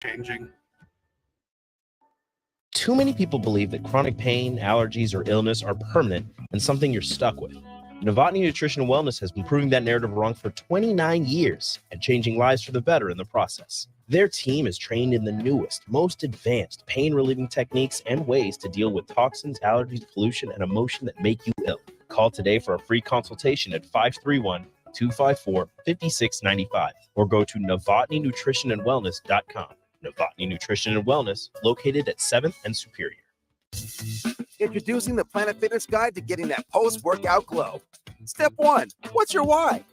changing. Too many people believe that chronic pain, allergies, or illness are permanent and something you're stuck with. Novotny Nutrition and Wellness has been proving that narrative wrong for 29 years and changing lives for the better in the process. Their team is trained in the newest, most advanced pain-relieving techniques and ways to deal with toxins, allergies, pollution, and emotion that make you ill. Call today for a free consultation at 531-254-5695 or go to NovotnyNutritionandWellness.com. Novotny Nutrition and Wellness, located at 7th and Superior. Introducing the Planet Fitness Guide to getting that post-workout glow. Step 1, what's your why?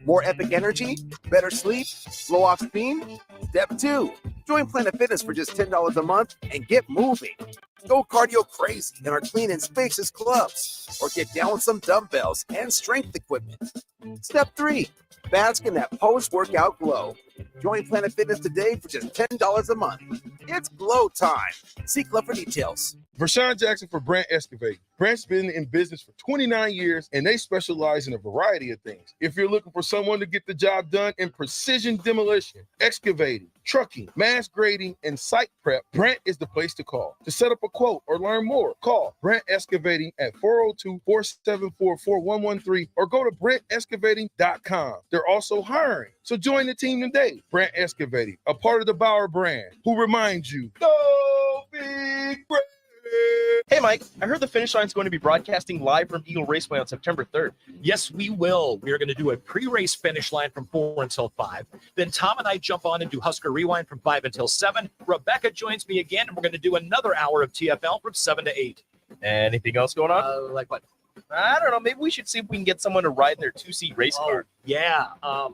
More epic energy? Better sleep? Blow off steam? Step 2, join Planet Fitness for just $10 a month and get moving. Go cardio crazy in our clean and spacious clubs, or get down with some dumbbells and strength equipment. Step 3, bask in that post-workout glow. Join Planet Fitness today for just $10 a month. It's glow time. See Club for details. Vershawn Jackson for Brant Excavating. Brant's been in business for 29 years, and they specialize in a variety of things. If you're looking for someone to get the job done in precision demolition, excavating, trucking, mass grading, and site prep, Brant is the place to call. To set up a quote or learn more, call Brant Excavating at 402-474-4113 or go to BrantExcavating.com. They're also hiring, so join the team today. Brant Excavating, a part of the Bauer brand, who reminds you, go Big Brant. Hey, Mike, I heard the Finish Line is going to be broadcasting live from Eagle Raceway on September 3rd. Yes, we will. We are going to do a pre-race finish line from 4 until 5. Then Tom and I jump on and do Husker Rewind from 5 until 7. Rebecca joins me again, and we're going to do another hour of TFL from 7 to 8. Anything else going on? Like what? I don't know. Maybe we should see if we can get someone to ride in their 2-seat race car. Yeah. A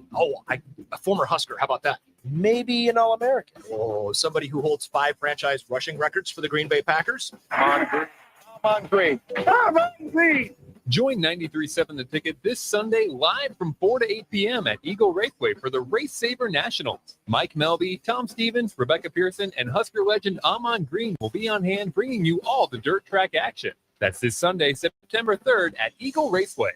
former Husker. How about that? Maybe an All-American. Oh, somebody who holds 5 franchise rushing records for the Green Bay Packers. Come on, Green. Join 93.7 The Ticket this Sunday live from 4 to 8 p.m. at Eagle Raceway for the Race Saver Nationals. Mike Melby, Tom Stevens, Rebecca Pearson, and Husker legend Amon Green will be on hand bringing you all the dirt track action. That's this Sunday, September 3rd at Eagle Raceway.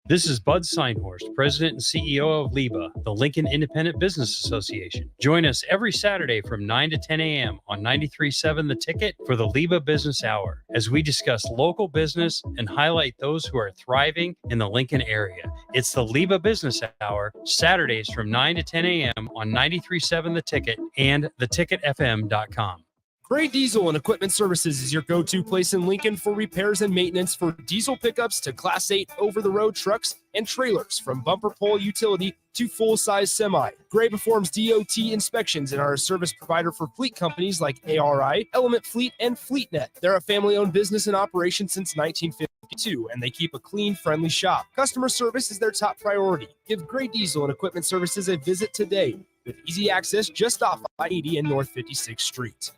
This is Bud Seinhorst, President and CEO of LIBA, the Lincoln Independent Business Association. Join us every Saturday from 9 to 10 a.m. on 93.7 The Ticket for the LIBA Business Hour, as we discuss local business and highlight those who are thriving in the Lincoln area. It's the LIBA Business Hour, Saturdays from 9 to 10 a.m. on 93.7 The Ticket and theticketfm.com. Gray Diesel and Equipment Services is your go-to place in Lincoln for repairs and maintenance for diesel pickups to Class 8 over-the-road trucks and trailers, from bumper pole utility to full-size semi. Gray performs DOT inspections and are a service provider for fleet companies like ARI, Element Fleet, and FleetNet. They're a family-owned business in operation since 1952, and they keep a clean, friendly shop. Customer service is their top priority. Give Gray Diesel and Equipment Services a visit today with easy access just off I-80 and North 56th Street.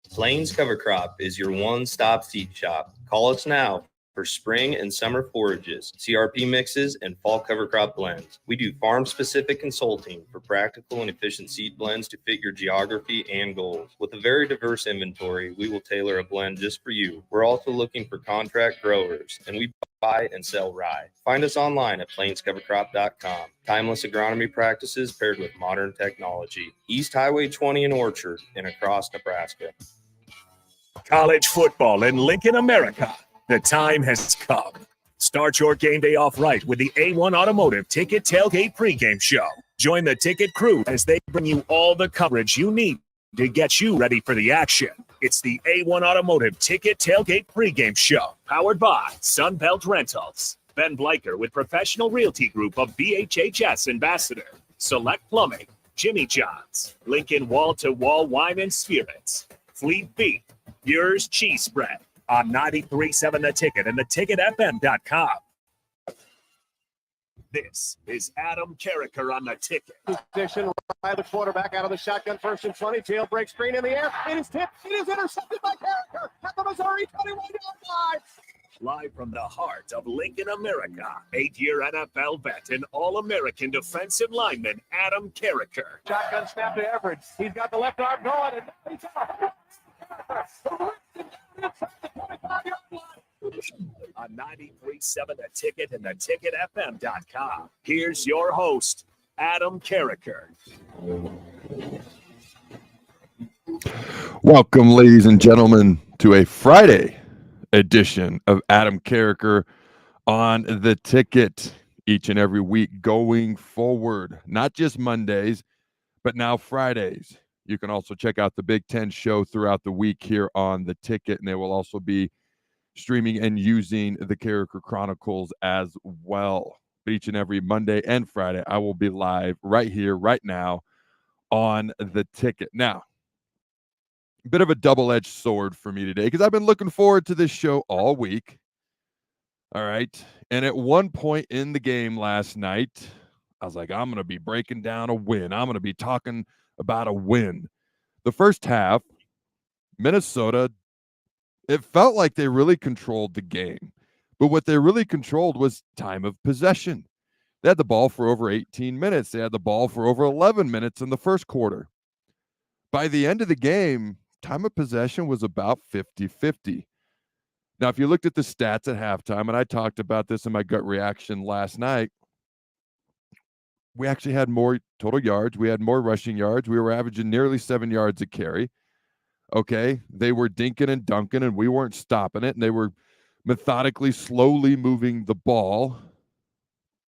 Plains Cover Crop is your one-stop seed shop. Call us now for spring and summer forages, CRP mixes, and fall cover crop blends. We do farm-specific consulting for practical and efficient seed blends to fit your geography and goals. With a very diverse inventory, we will tailor a blend just for you. We're also looking for contract growers, and we buy and sell rye. Find us online at plainscovercrop.com. Timeless agronomy practices paired with modern technology. East Highway 20 in Orchard and across Nebraska. College football in Lincoln, America. The time has come. Start your game day off right with the A1 Automotive Ticket Tailgate pregame show. Join the Ticket crew as they bring you all the coverage you need to get you ready for the action. It's the A1 Automotive Ticket Tailgate pregame show, powered by Sunbelt Rentals. Ben Bleicher with Professional Realty Group of BHHS Ambassador. Select Plumbing, Jimmy John's, Lincoln Wall-to-Wall Wine and Spirits, Fleet Beef, Yours Cheese Spread on 93.7 The Ticket and theticketfm.com. This is Adam Carriker on The Ticket. Position by the quarterback out of the shotgun, first and 20, jailbreak screen in the air. It is tipped. It is intercepted by Carriker at the Missouri 21-yard line. Live from the heart of Lincoln, America, 8-year NFL vet and All-American defensive lineman Adam Carriker. Shotgun snap to Everett. He's got the left arm going, and he's on 93.7 The Ticket and theticketfm.com. Here's your host, Adam Carriker. Welcome, ladies and gentlemen, to a Friday edition of Adam Carriker on the Ticket. Each and every week going forward, not just Mondays, but now Fridays. You can also check out the Big Ten show throughout the week here on the Ticket, and they will also be streaming and using the Carriker Chronicles as well. But each and every Monday and Friday, I will be live right here, right now on the Ticket. Now, a bit of a double-edged sword for me today because I've been looking forward to this show all week. All right. And at one point in the game last night, I was like, I'm going to be breaking down a win. I'm going to be talking about a win. The first half, Minnesota, it felt like they really controlled the game. But what they really controlled was time of possession. They had the ball for over 18 minutes. They had the ball for over 11 minutes in the first quarter. By the end of the game, time of possession was about 50-50. Now, if you looked at the stats at halftime, and I talked about this in my gut reaction last night, we actually had more total yards. We had more rushing yards. We were averaging nearly 7 yards a carry. Okay, they were dinking and dunking, and we weren't stopping it, and they were methodically, slowly moving the ball.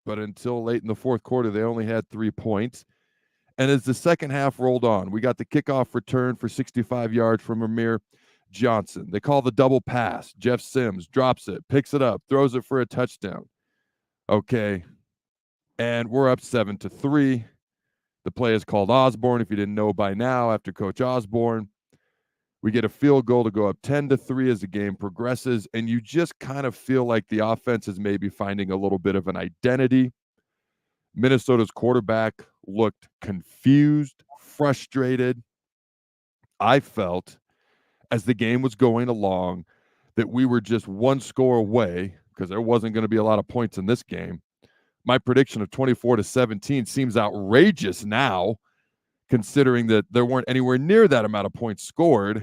But until late in the fourth quarter, they only had 3 points. And as the second half rolled on, we got the kickoff return for 65 yards from Amir Johnson. They call the double pass. Jeff Sims drops it, picks it up, throws it for a touchdown. Okay, and we're up 7-3. The play is called Osborne, if you didn't know by now, after Coach Osborne. We get a field goal to go up 10-3 as the game progresses, and you just kind of feel like the offense is maybe finding a little bit of an identity. Minnesota's quarterback looked confused, frustrated. I felt, as the game was going along, that we were just one score away, because there wasn't going to be a lot of points in this game. My prediction of 24-17 seems outrageous now, considering that there weren't anywhere near that amount of points scored.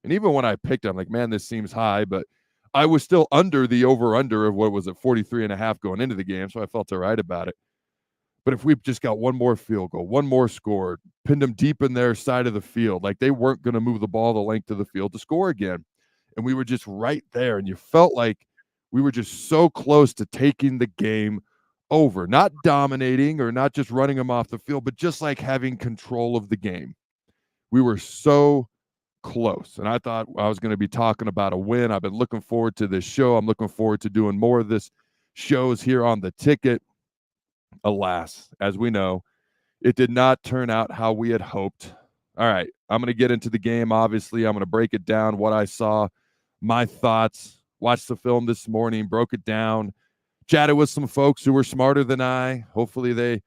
And even when I picked it, I'm like, man, this seems high, but I was still under the over-under of what was it, 43.5 going into the game, so I felt all right about it. But if we just got one more field goal, one more score, pinned them deep in their side of the field, like they weren't going to move the ball the length of the field to score again. And we were just right there. And you felt like we were just so close to taking the game over, not dominating or not just running them off the field, but just like having control of the game. We were so close. And I thought I was going to be talking about a win. I've been looking forward to this show. I'm looking forward to doing more of this shows here on the Ticket. Alas, as we know, it did not turn out how we had hoped. All right, I'm going to get into the game, obviously. I'm going to break it down, what I saw, my thoughts. Watched the film this morning, broke it down, chatted with some folks who were smarter than I. Hopefully they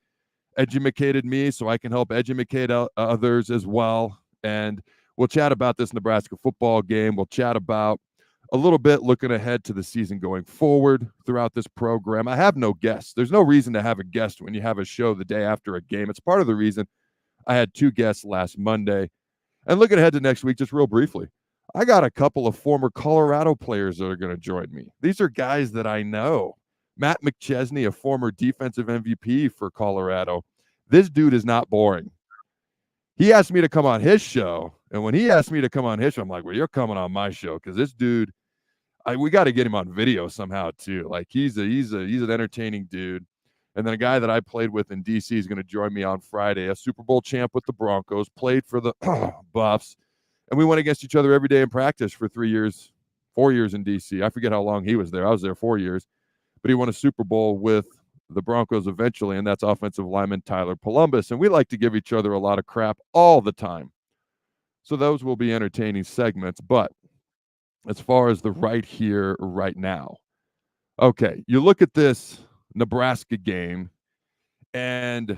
educated me so I can help educate others as well. And we'll chat about this Nebraska football game. We'll chat about a little bit looking ahead to the season going forward throughout this program. I have no guests. There's no reason to have a guest when you have a show the day after a game. It's part of the reason I had 2 guests last Monday. And looking ahead to next week, just real briefly, I got a couple of former Colorado players that are going to join me. These are guys that I know. Matt McChesney, a former defensive MVP for Colorado. This dude is not boring. He asked me to come on his show. And when he asked me to come on his show, I'm like, well, you're coming on my show, because this dude, we got to get him on video somehow too. Like he's an entertaining dude. And then a guy that I played with in DC is going to join me on Friday, a Super Bowl champ with the Broncos, played for the Buffs, and we went against each other every day in practice for 4 years in DC. I forget how long he was there. I was there 4 years, but he won a Super Bowl with the Broncos eventually, and that's offensive lineman Tyler Columbus. And we like to give each other a lot of crap all the time. So those will be entertaining segments, but as far as the right here, right now. Okay, you look at this Nebraska game, and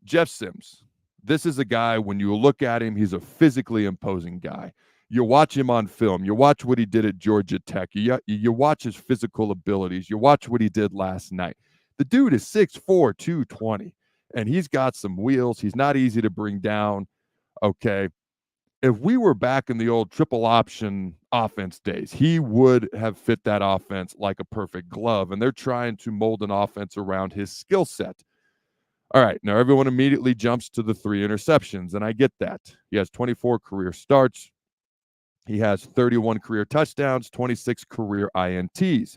Jeff Sims. This is a guy, when you look at him, he's a physically imposing guy. You watch him on film. You watch what he did at Georgia Tech. You watch his physical abilities. You watch what he did last night. The dude is 6'4", 220, and he's got some wheels. He's not easy to bring down, okay? If we were back in the old triple option offense days, he would have fit that offense like a perfect glove, and they're trying to mold an offense around his skill set. All right, now everyone immediately jumps to the 3 interceptions, and I get that. He has 24 career starts. He has 31 career touchdowns, 26 career INTs.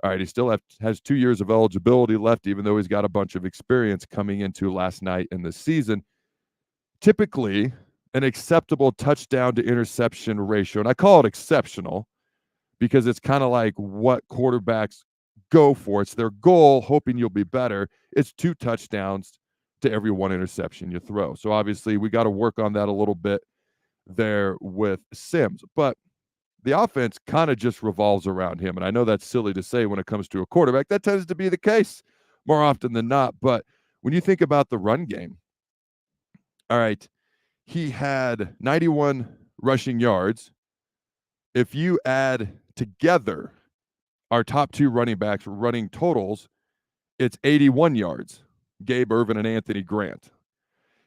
All right, he still has 2 years of eligibility left, even though he's got a bunch of experience coming into last night in the season. Typically, an acceptable touchdown to interception ratio, and I call it exceptional because it's kind of like what quarterbacks go for. It's their goal, hoping you'll be better. It's 2 touchdowns to every 1 interception you throw. So obviously, we got to work on that a little bit there with Sims. But the offense kind of just revolves around him. And I know that's silly to say when it comes to a quarterback. That tends to be the case more often than not. But when you think about the run game, all right, he had 91 rushing yards. If you add together our top 2 running backs running totals, it's 81 yards, Gabe Ervin and Anthony Grant.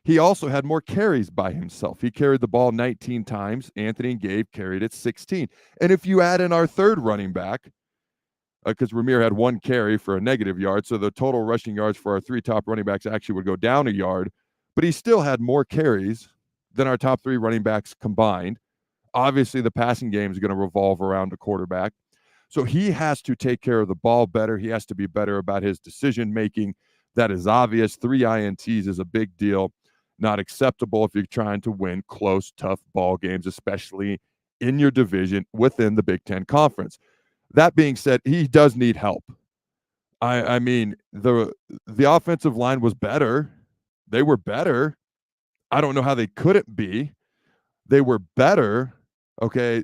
He also had more carries by himself. He carried the ball 19 times. Anthony and Gabe carried it 16. And if you add in our third running back, because Ramir had 1 carry for a negative yard, so the total rushing yards for our 3 top running backs actually would go down a yard, but he still had more carries than our top 3 running backs combined. Obviously, the passing game is going to revolve around the quarterback. So he has to take care of the ball better. He has to be better about his decision-making. That is obvious. 3 INTs is a big deal. Not acceptable if you're trying to win close, tough ball games, especially in your division within the Big Ten Conference. That being said, he does need help. I mean, the offensive line was better. They were better. I don't know how they couldn't be. They were better, okay,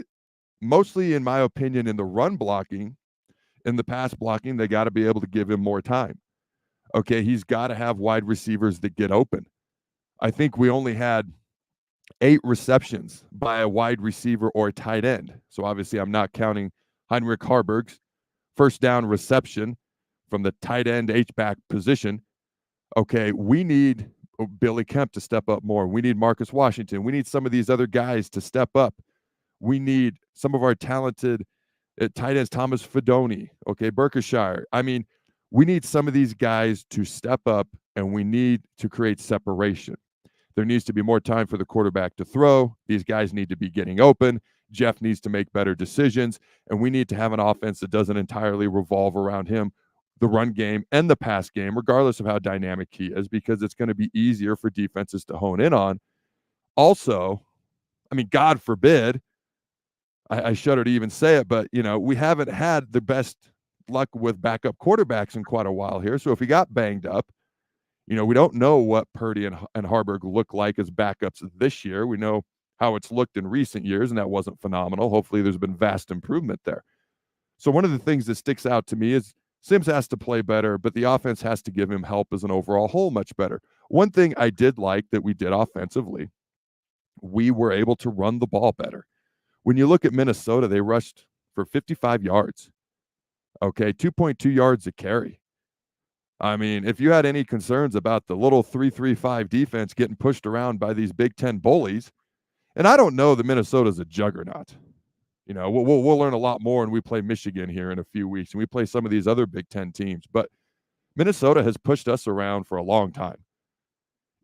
mostly, in my opinion, in the run blocking. In the pass blocking, they got to be able to give him more time. Okay, he's got to have wide receivers that get open. I think we only had 8 receptions by a wide receiver or a tight end. So obviously I'm not counting Heinrich Harburg's first down reception from the tight end H-back position. Okay, we need Billy Kemp to step up more. We need Marcus Washington. We need some of these other guys to step up. We need some of our talented tight ends, Thomas Fidone, okay, Berkshire. I mean, we need some of these guys to step up, and we need to create separation. There needs to be more time for the quarterback to throw. These guys need to be getting open. Jeff needs to make better decisions, and we need to have an offense that doesn't entirely revolve around him, the run game and the pass game, regardless of how dynamic he is, because it's going to be easier for defenses to hone in on. Also, I mean, God forbid, I shudder to even say it, but, you know, we haven't had the best luck with backup quarterbacks in quite a while here. So if he got banged up, you know, we don't know what Purdy and Harburg look like as backups this year. We know how it's looked in recent years, and that wasn't phenomenal. Hopefully there's been vast improvement there. So one of the things that sticks out to me is Sims has to play better, but the offense has to give him help as an overall whole much better. One thing I did like that we did offensively, we were able to run the ball better. When you look at Minnesota, they rushed for 55 yards. Okay, 2.2 yards a carry. I mean, if you had any concerns about the little 3-3-5 defense getting pushed around by these Big Ten bullies, and I don't know that Minnesota's a juggernaut. You know, we'll learn a lot more when we play Michigan here in a few weeks, and we play some of these other Big Ten teams. But Minnesota has pushed us around for a long time.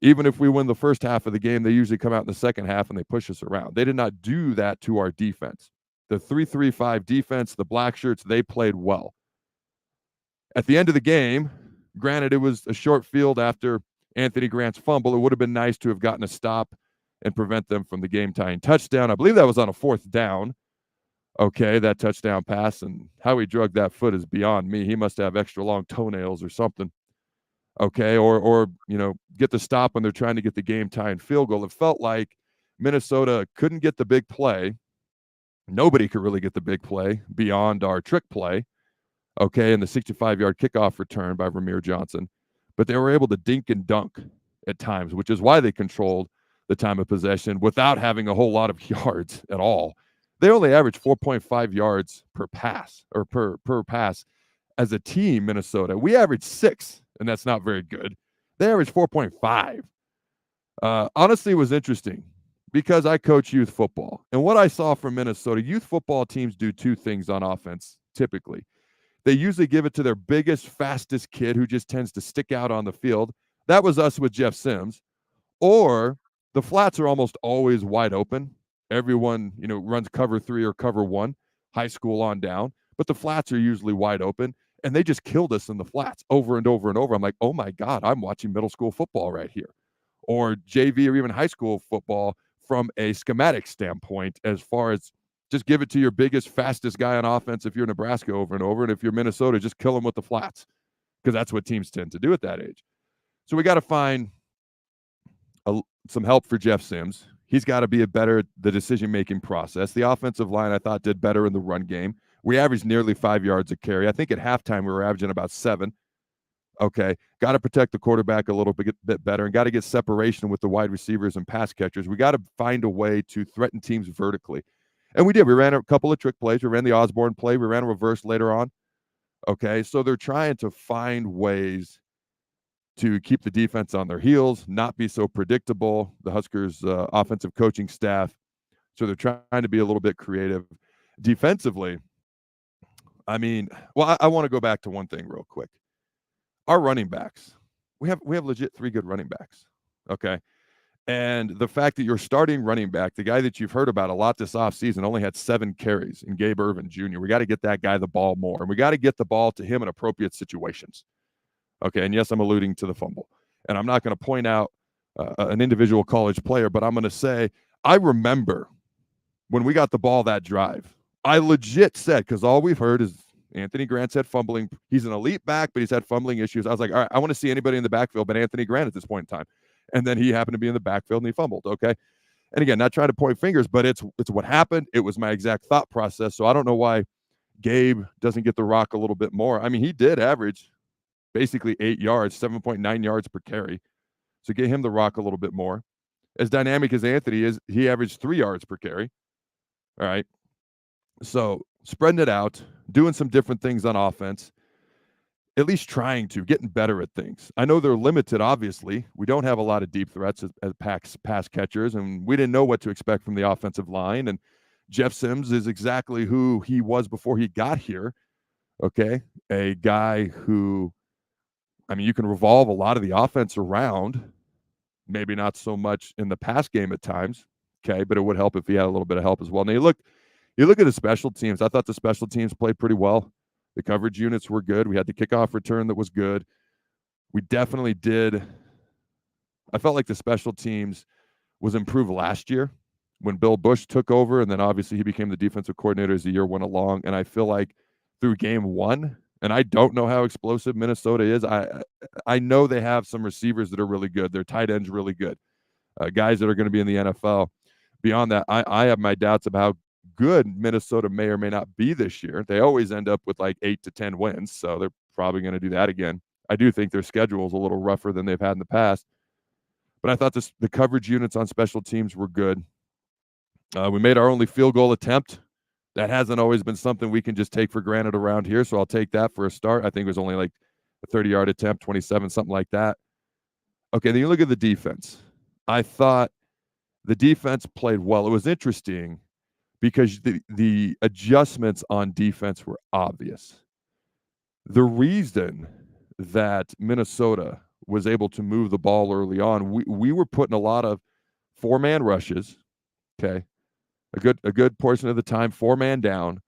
Even if we win the first half of the game, they usually come out in the second half and they push us around. They did not do that to our defense. The 3-3-5 defense, the black shirts, they played well. At the end of the game, granted, it was a short field after Anthony Grant's fumble. It would have been nice to have gotten a stop and prevent them from the game-tying touchdown. I believe that was on a 4th down. Okay, that touchdown pass, and how he drugged that foot is beyond me. He must have extra long toenails or something. Okay, or you know, get the stop when they're trying to get the game-tying field goal. It felt like Minnesota couldn't get the big play. Nobody could really get the big play beyond our trick play. Okay, and the 65-yard kickoff return by Ramir Johnson. But they were able to dink and dunk at times, which is why they controlled the time of possession without having a whole lot of yards at all. They only averaged 4.5 yards per pass, or per pass as a team, Minnesota. We averaged 6, and that's not very good. They averaged 4.5. Honestly, it was interesting because I coach youth football. And what I saw from Minnesota, youth football teams do 2 things on offense, typically. They usually give it to their biggest, fastest kid who just tends to stick out on the field. That was us with Jeff Sims. Or the flats are almost always wide open. Everyone, runs cover 3 or cover 1, high school on down, but the flats are usually wide open, and they just killed us in the flats over and over and over. I'm like, oh my God, I'm watching middle school football right here, or JV or even high school football from a schematic standpoint, as far as just give it to your biggest, fastest guy on offense if you're Nebraska over and over, and if you're Minnesota, just kill them with the flats, because that's what teams tend to do at that age. So we got to find some help for Jeff Sims. He's got to be better at the decision-making process. The offensive line, I thought, did better in the run game. We averaged nearly 5 yards a carry. I think at halftime we were averaging about 7. Okay, got to protect the quarterback a little bit better, and got to get separation with the wide receivers and pass catchers. We got to find a way to threaten teams vertically. And we did. We ran a couple of trick plays. We ran the Osborne play. We ran a reverse later on. Okay, so they're trying to find ways to keep the defense on their heels, not be so predictable, the Huskers' offensive coaching staff. So they're trying to be a little bit creative. Defensively, I want to go back to one thing real quick. Our running backs, we have legit 3 good running backs, okay? And the fact that your starting running back, the guy that you've heard about a lot this offseason, only had 7 carries in Gabe Irvin Jr. We got to get that guy the ball more, and we got to get the ball to him in appropriate situations. Okay, and yes, I'm alluding to the fumble. And I'm not going to point out an individual college player, but I'm going to say I remember when we got the ball that drive, I legit said, because all we've heard is Anthony Grant's had fumbling. He's an elite back, but he's had fumbling issues. I was like, all right, I want to see anybody in the backfield but Anthony Grant at this point in time. And then he happened to be in the backfield and he fumbled, okay? And again, not trying to point fingers, but it's what happened. It was my exact thought process. So I don't know why Gabe doesn't get the rock a little bit more. I mean, he did average basically 8 yards, 7.9 yards per carry. So get him the rock a little bit more. As dynamic as Anthony is, he averaged 3 yards per carry. All right. So spreading it out, doing some different things on offense, at least trying to, getting better at things. I know they're limited, obviously. We don't have a lot of deep threats as pass catchers, and we didn't know what to expect from the offensive line. And Jeff Sims is exactly who he was before he got here. Okay. A guy who, you can revolve a lot of the offense around, maybe not so much in the pass game at times, okay, but it would help if he had a little bit of help as well. Now, you look at the special teams. I thought the special teams played pretty well. The coverage units were good. We had the kickoff return that was good. We definitely did. I felt like the special teams was improved last year when Bill Bush took over, and then obviously he became the defensive coordinator as the year went along, and I feel like through game 1, and I don't know how explosive Minnesota is. I know they have some receivers that are really good. Their tight ends really good. Guys that are going to be in the NFL. Beyond that, I have my doubts about how good Minnesota may or may not be this year. They always end up with like 8 to 10 wins, so they're probably going to do that again. I do think their schedule is a little rougher than they've had in the past. But I thought the coverage units on special teams were good. We made our only field goal attempt. That hasn't always been something we can just take for granted around here, so I'll take that for a start. I think it was only like a 30-yard attempt, 27, something like that. Okay, then you look at the defense. I thought the defense played well. It was interesting because the adjustments on defense were obvious. The reason that Minnesota was able to move the ball early on, we were putting a lot of 4-man rushes, okay? A good portion of the time, 4-man down,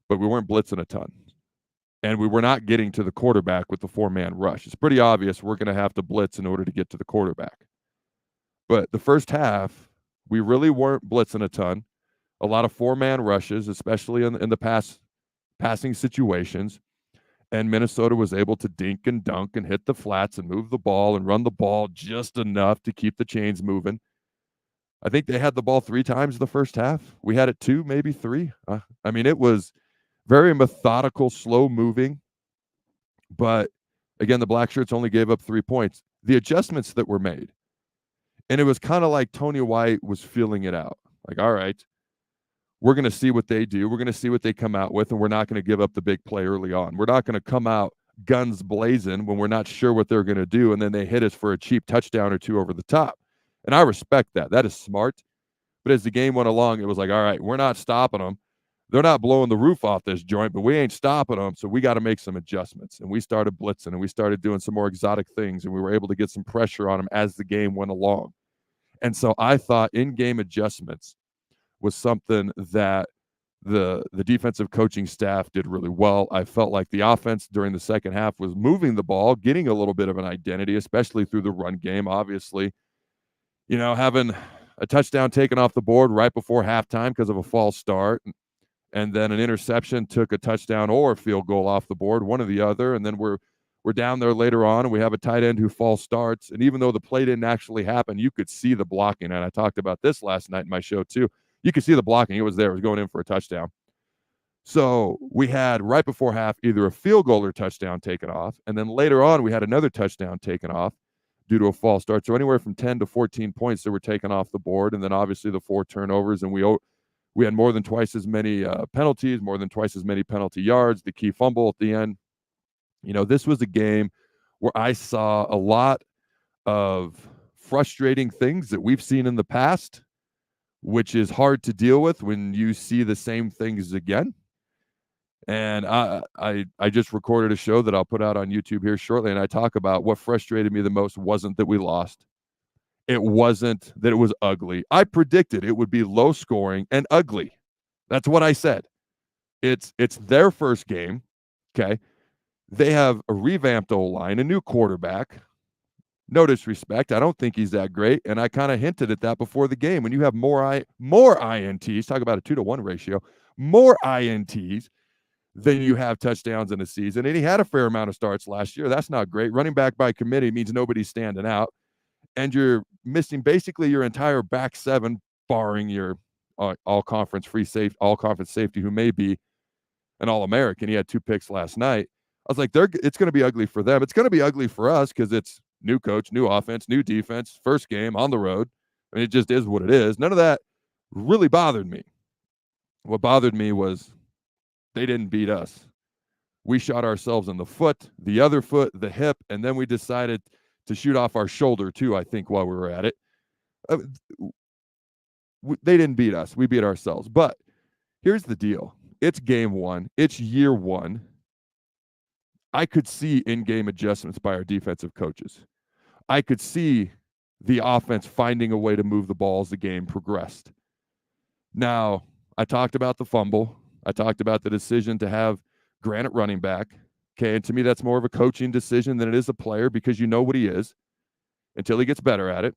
but we weren't blitzing a ton. And we were not getting to the quarterback with the 4-man rush. It's pretty obvious we're going to have to blitz in order to get to the quarterback. But the first half, we really weren't blitzing a ton. A lot of 4-man rushes, especially in the passing situations. And Minnesota was able to dink and dunk and hit the flats and move the ball and run the ball just enough to keep the chains moving. I think they had the ball 3 times in the first half. We had it 2, maybe 3. It was very methodical, slow moving. But again, the Black Shirts only gave up 3 points. The adjustments that were made, and it was kind of like Tony White was feeling it out. Like, all right, we're going to see what they do. We're going to see what they come out with, and we're not going to give up the big play early on. We're not going to come out guns blazing when we're not sure what they're going to do, and then they hit us for a cheap touchdown or 2 over the top. And I respect that. That is smart. But as the game went along, it was like, all right, we're not stopping them. They're not blowing the roof off this joint, but we ain't stopping them, so we got to make some adjustments. And we started blitzing, and we started doing some more exotic things, and we were able to get some pressure on them as the game went along. And so I thought in-game adjustments was something that the defensive coaching staff did really well. I felt like the offense during the second half was moving the ball, getting a little bit of an identity, especially through the run game. Obviously, having a touchdown taken off the board right before halftime because of a false start, and then an interception took a touchdown or a field goal off the board, one or the other, and then we're down there later on, and we have a tight end who false starts. And even though the play didn't actually happen, you could see the blocking. And I talked about this last night in my show too. You could see the blocking. It was there. It was going in for a touchdown. So we had right before half either a field goal or touchdown taken off. And then later on, we had another touchdown taken off due to a false start. So anywhere from 10 to 14 points that were taken off the board. And then obviously the 4 turnovers. And we had more than twice as many penalties, more than twice as many penalty yards, the key fumble at the end. This was a game where I saw a lot of frustrating things that we've seen in the past, which is hard to deal with when you see the same things again. And I just recorded a show that I'll put out on YouTube here shortly, and I talk about what frustrated me the most wasn't that we lost. It wasn't that it was ugly. I predicted it would be low scoring and ugly. That's what I said. It's their first game, okay? They have a revamped O-line, a new quarterback. No disrespect. I don't think he's that great. And I kind of hinted at that before the game. When you have more INTs, talk about a 2-to-1 ratio, more INTs than you have touchdowns in a season. And he had a fair amount of starts last year. That's not great. Running back by committee means nobody's standing out. And you're missing basically your entire back 7, barring your all-conference safety, who may be an All-American. He had 2 picks last night. I was like, it's going to be ugly for them. It's going to be ugly for us because it's new coach, new offense, new defense, first game on the road. I mean, it just is what it is. None of that really bothered me. What bothered me was they didn't beat us. We shot ourselves in the foot, the other foot, the hip, and then we decided to shoot off our shoulder too, I think, while we were at it. They didn't beat us. We beat ourselves. But here's the deal. It's game 1. It's year 1. I could see in-game adjustments by our defensive coaches. I could see the offense finding a way to move the ball as the game progressed. Now, I talked about the fumble. I talked about the decision to have Grant at running back. Okay, and to me, that's more of a coaching decision than it is a player because you know what he is until he gets better at it.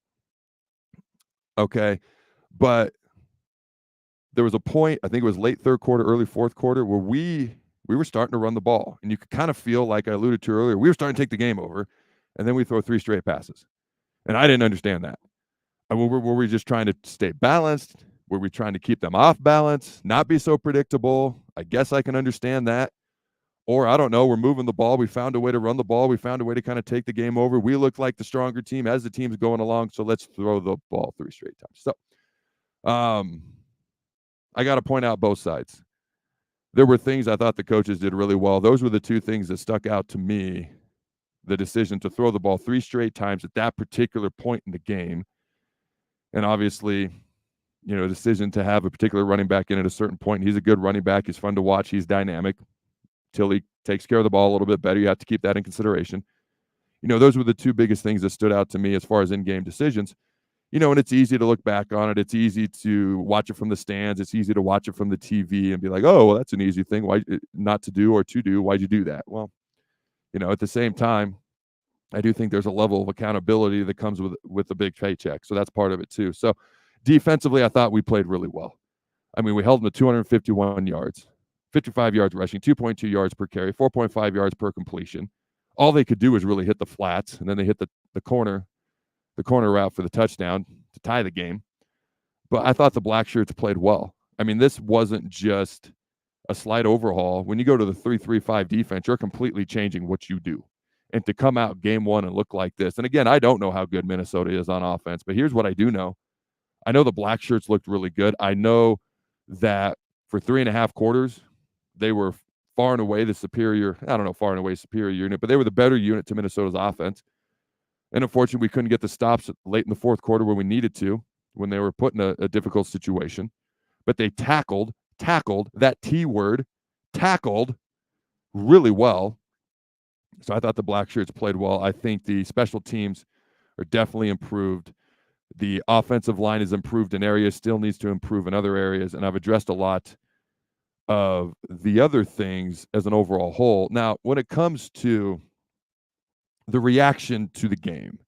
Okay, but there was a point, I think it was late third quarter, early fourth quarter, where we were starting to run the ball. And you could kind of feel, like I alluded to earlier, we were starting to take the game over, and then we throw 3 straight passes. And I didn't understand that. Were we just trying to stay balanced? Were we trying to keep them off balance, not be so predictable? I guess I can understand that. Or, I don't know, we're moving the ball. We found a way to run the ball. We found a way to kind of take the game over. We look like the stronger team as the team's going along, so let's throw the ball 3 straight times. So, I got to point out both sides. There were things I thought the coaches did really well. Those were the 2 things that stuck out to me. The decision to throw the ball 3 straight times at that particular point in the game. And obviously, decision to have a particular running back in at a certain point. He's a good running back. He's fun to watch. He's dynamic. Till he takes care of the ball a little bit better, you have to keep that in consideration. Those were the 2 biggest things that stood out to me as far as in-game decisions. And it's easy to look back on it. It's easy to watch it from the stands. It's easy to watch it from the TV and be like, oh, well, that's an easy thing. Why not to do or to do? Why'd you do that? Well, at the same time, I do think there's a level of accountability that comes with the big paycheck. So that's part of it too. So defensively, I thought we played really well. I mean, we held them to 251 yards, 55 yards rushing, 2.2 yards per carry, 4.5 yards per completion. All they could do was really hit the flats, and then they hit the corner route for the touchdown to tie the game. But I thought the Black Shirts played well. I mean, this wasn't just a slight overhaul. When you go to the 3-3-5 defense, you're completely changing what you do. And to come out game 1 and look like this, and again, I don't know how good Minnesota is on offense, but here's what I do know. I know the Black Shirts looked really good. I know that for 3.5 quarters, they were far and away the superior, superior unit, but they were the better unit to Minnesota's offense. And unfortunately, we couldn't get the stops late in the fourth quarter where we needed to, when they were put in a difficult situation. But they tackled, that T word, tackled really well. So I thought the Black Shirts played well. I think the special teams are definitely improved. The offensive line has improved in areas, still needs to improve in other areas, and I've addressed a lot of the other things as an overall whole. Now, when it comes to the reaction to the game,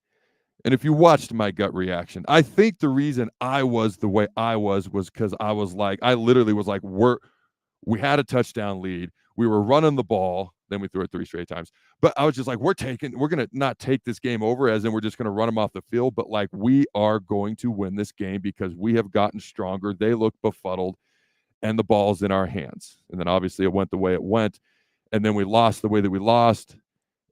and if you watched my gut reaction, I think the reason I was the way I was because I literally was like, we had a touchdown lead. We were running the ball. Then we threw it 3 straight times. But I was just like, we're going to not take this game over as in we're just going to run them off the field. But like, we are going to win this game because we have gotten stronger. They look befuddled and the ball's in our hands. And then obviously it went the way it went. And then we lost the way that we lost.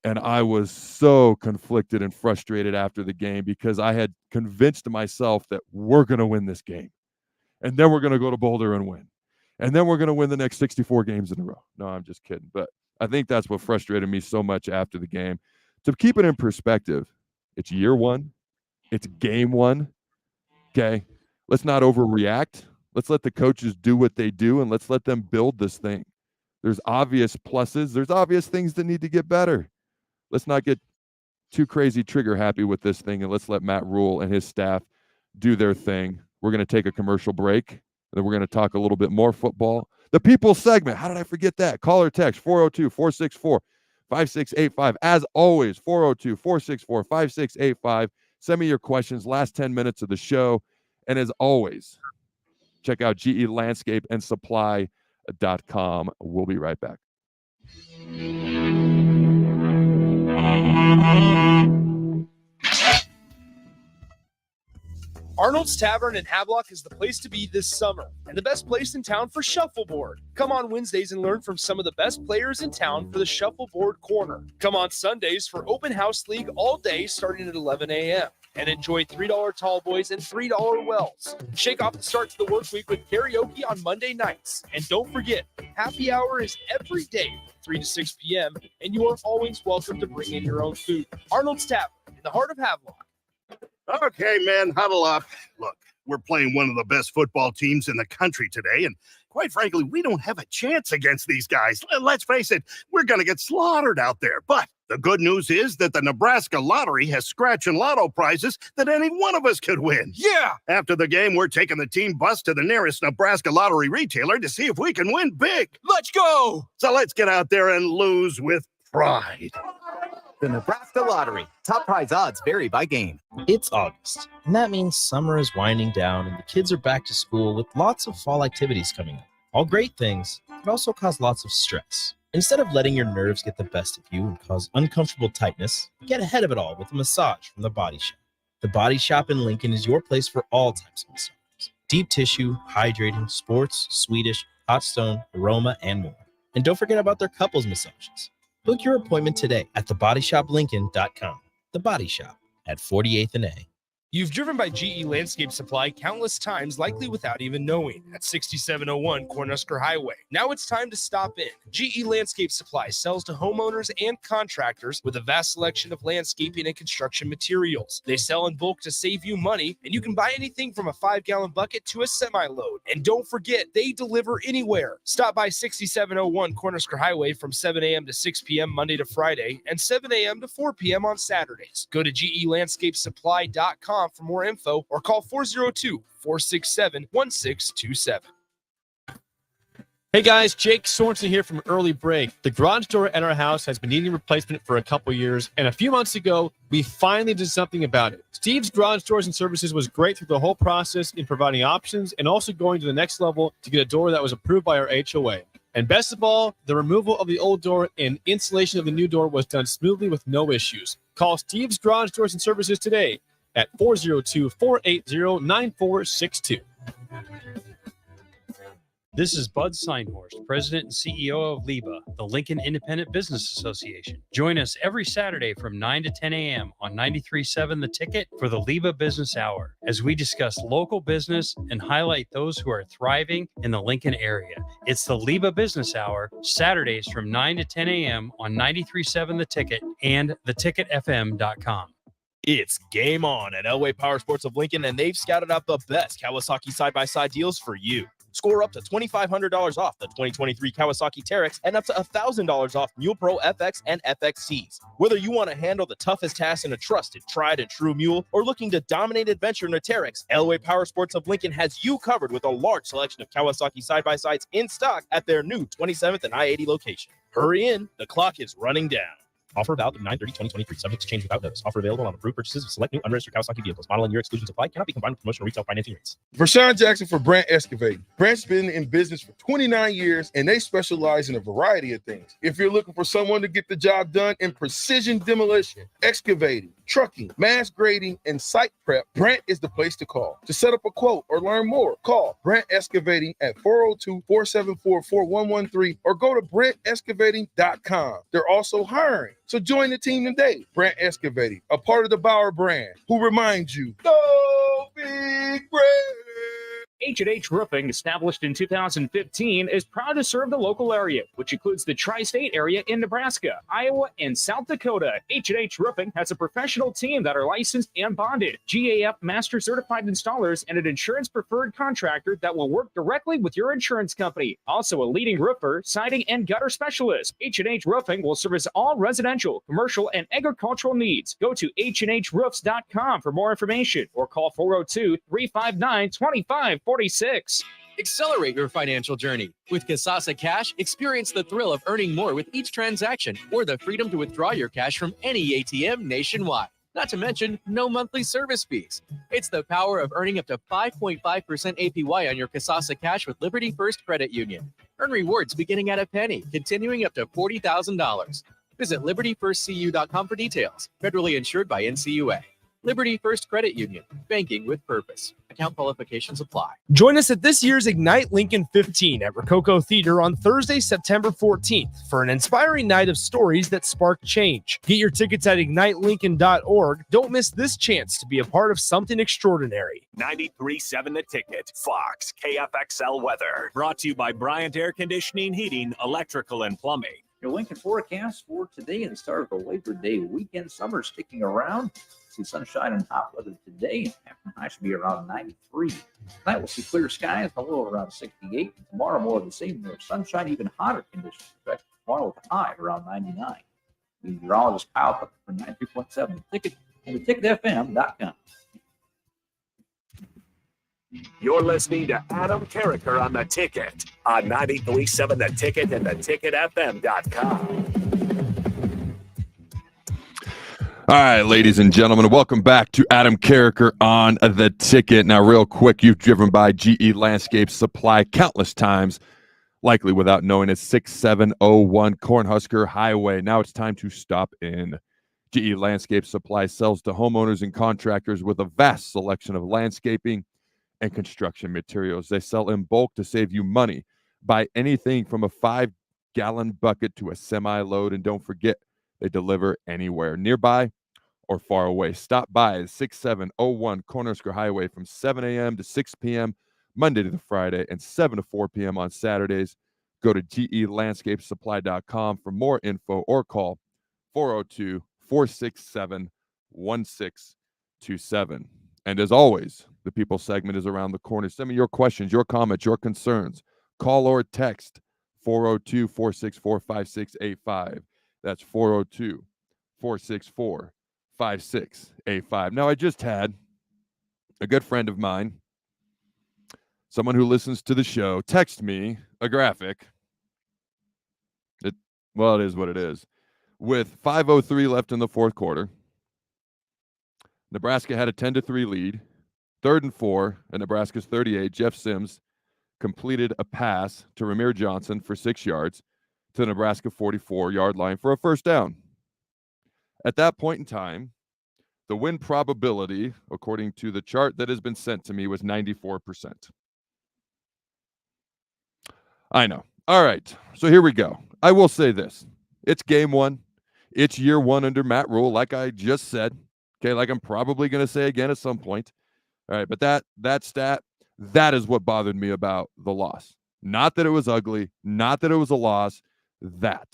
And I was so conflicted and frustrated after the game because I had convinced myself that we're going to win this game. And then we're going to go to Boulder and win. And then we're going to win the next 64 games in a row. No, I'm just kidding. But I think that's what frustrated me so much after the game. To keep it in perspective, it's year 1. It's game 1. Okay? Let's not overreact. Let's let the coaches do what they do, and let's let them build this thing. There's obvious pluses. There's obvious things that need to get better. Let's not get too crazy trigger happy with this thing, and let's let Matt Rule and his staff do their thing. We're going to take a commercial break, and then we're going to talk a little bit more football. The people segment. How did I forget that? Call or text 402-464-5685. As always, 402-464-5685. Send me your questions. Last 10 minutes of the show. And as always, check out GElandscapeandsupply.com. We'll be right back. Arnold's Tavern in Havelock is the place to be this summer, and the best place in town for shuffleboard. Come on Wednesdays and learn from some of the best players in town for the Shuffleboard Corner. Come on Sundays for Open House League all day starting at 11 a.m. and enjoy $3 tall boys and $3 wells. Shake off the start to the work week with karaoke on Monday nights. And don't forget, happy hour is every day from 3 to 6 p.m., and you are always welcome to bring in your own food. Arnold's Tavern in the heart of Havelock. Okay, man, huddle up. Look, we're playing one of the best football teams in the country today, and quite frankly, we don't have a chance against these guys. Let's face it, we're going to get slaughtered out there. But the good news is that the Nebraska Lottery has scratch and lotto prizes that any one of us could win. Yeah! After the game, we're taking the team bus to the nearest Nebraska Lottery retailer to see if we can win big. Let's go! So let's get out there and lose with pride. The Nebraska Lottery. Top prize odds vary by game. It's August, and that means summer is winding down and the kids are back to school with lots of fall activities coming up. All great things, but also cause lots of stress. Instead of letting your nerves get the best of you and cause uncomfortable tightness, get ahead of it all with a massage from The Body Shop. The Body Shop in Lincoln is your place for all types of massages. Deep tissue, hydrating, sports, Swedish, hot stone, aroma, and more. And don't forget about their couples massages. Book your appointment today at thebodyshoplincoln.com. The Body Shop at 48th and A. You've driven by GE Landscape Supply countless times, likely without even knowing, at 6701 Cornhusker Highway. Now it's time to stop in. GE Landscape Supply sells to homeowners and contractors with a vast selection of landscaping and construction materials. They sell in bulk to save you money, and you can buy anything from a 5-gallon bucket to a semi-load. And don't forget, they deliver anywhere. Stop by 6701 Cornhusker Highway from 7 a.m. to 6 p.m. Monday to Friday, and 7 a.m. to 4 p.m. on Saturdays. Go to GELandscapeSupply.com for more info or call 402-467-1627. Hey guys, Jake Sorensen here from Early Break. The garage door at our house has been needing replacement for a couple years, and a few months ago, we finally did something about it. Steve's Garage Doors and Services was great through the whole process in providing options and also going to the next level to get a door that was approved by our HOA. And best of all, the removal of the old door and installation of the new door was done smoothly with no issues. Call Steve's Garage Doors and Services today at 402-480-9462. This is Bud Seinhorst, President and CEO of LIBA, the Lincoln Independent Business Association. Join us every Saturday from 9 to 10 a.m. on 93.7 The Ticket for the LIBA Business Hour, as we discuss local business and highlight those who are thriving in the Lincoln area. It's the LIBA Business Hour, Saturdays from 9 to 10 a.m. on 93.7 The Ticket and theticketfm.com. It's game on at Elway Power Sports of Lincoln, and they've scouted out the best Kawasaki side-by-side deals for you. Score up to $2,500 off the 2023 Kawasaki Teryx and up to $1,000 off Mule Pro FX and FXCs. Whether you want to handle the toughest task in a trusted, tried and true mule, or looking to dominate adventure in a Teryx, Elway Power Sports of Lincoln has you covered with a large selection of Kawasaki side-by-sides in stock at their new 27th and I-80 location. Hurry in, the clock is running down. Offer valid through 9/30/2023, subject to change without notice. Offer available on approved purchases of select new unregistered Kawasaki vehicles. Model and year exclusions apply. Cannot be combined with promotional retail financing rates. Vershawn Jackson for Brandt Excavating. Brandt's been in business for 29 years, and they specialize in a variety of things. If you're looking for someone to get the job done in precision demolition, excavating, trucking, mass grading, and site prep, Brandt is the place to call. To set up a quote or learn more, call Brandt Excavating at 402-474-4113 or go to BrandtExcavating.com. They're also hiring, so join the team today. Brandt Excavating, a part of the Bauer brand, who reminds you, go Big Brand! H&H Roofing, established in 2015, is proud to serve the local area, which includes the tri-state area in Nebraska, Iowa, and South Dakota. H&H Roofing has a professional team that are licensed and bonded, GAF Master Certified Installers, and an insurance-preferred contractor that will work directly with your insurance company. Also a leading roofer, siding, and gutter specialist. H&H Roofing will service all residential, commercial, and agricultural needs. Go to HandHroofs.com for more information or call 402-359-2546. Accelerate your financial journey. With Kasasa Cash, experience the thrill of earning more with each transaction or the freedom to withdraw your cash from any ATM nationwide. Not to mention, no monthly service fees. It's the power of earning up to 5.5% APY on your Kasasa Cash with Liberty First Credit Union. Earn rewards beginning at a penny, continuing up to $40,000. Visit LibertyFirstCU.com for details. Federally insured by NCUA. Liberty First Credit Union, banking with purpose. Account qualifications apply. Join us at this year's Ignite Lincoln 15 at Rococo Theater on Thursday, September 14th for an inspiring night of stories that spark change. Get your tickets at ignitelincoln.org. Don't miss this chance to be a part of something extraordinary. 93.7 The Ticket, Fox, KFXL weather. Brought to you by Bryant Air Conditioning, Heating, Electrical, and Plumbing. Your Lincoln forecast for today and the start of the Labor Day weekend. Summer sticking around. See sunshine and hot weather today. Afternoon high should be around 93. Tonight we'll see clear skies, a little around 68. Tomorrow more of the same. More sunshine, even hotter conditions expected tomorrow with a high around 99. Meteorologist Kyle Cook for 93.7 The Ticket and theticketfm.com. You're listening to Adam Carriker on The Ticket on 93.7 The Ticket and theticketfm.com. All right, ladies and gentlemen, welcome back to Adam Carriker on The Ticket. Now, real quick, you've driven by GE Landscape Supply countless times, likely without knowing it. 6701 Cornhusker Highway. Now it's time to stop in. GE Landscape Supply sells to homeowners and contractors with a vast selection of landscaping and construction materials. They sell in bulk to save you money. Buy anything from a 5-gallon bucket to a semi-load, and don't forget, they deliver anywhere, nearby or far away. Stop by at 6701 Cornhusker Highway from 7 a.m. to 6 p.m. Monday to Friday and 7 to 4 p.m. on Saturdays. Go to gelandscapesupply.com for more info or call 402-467-1627. And as always, the People segment is around the corner. Send me your questions, your comments, your concerns. Call or text 402-464-5685. That's 402-464-5685. Now, I just had a good friend of mine, someone who listens to the show, text me a graphic. It is what it is. With 5:03 left in the fourth quarter, Nebraska had a 10-3 lead. 3rd and 4 at Nebraska's 38. Jeff Sims completed a pass to Ramir Johnson for 6 yards to the Nebraska 44-yard line for a first down. At that point in time, the win probability, according to the chart that has been sent to me, was 94%. I know. All right, so here we go. I will say this. It's game one. It's year one under Matt Rule, like I just said. Okay, like I'm probably going to say again at some point. All right, but that stat, that is what bothered me about the loss. Not that it was ugly, not that it was a loss, that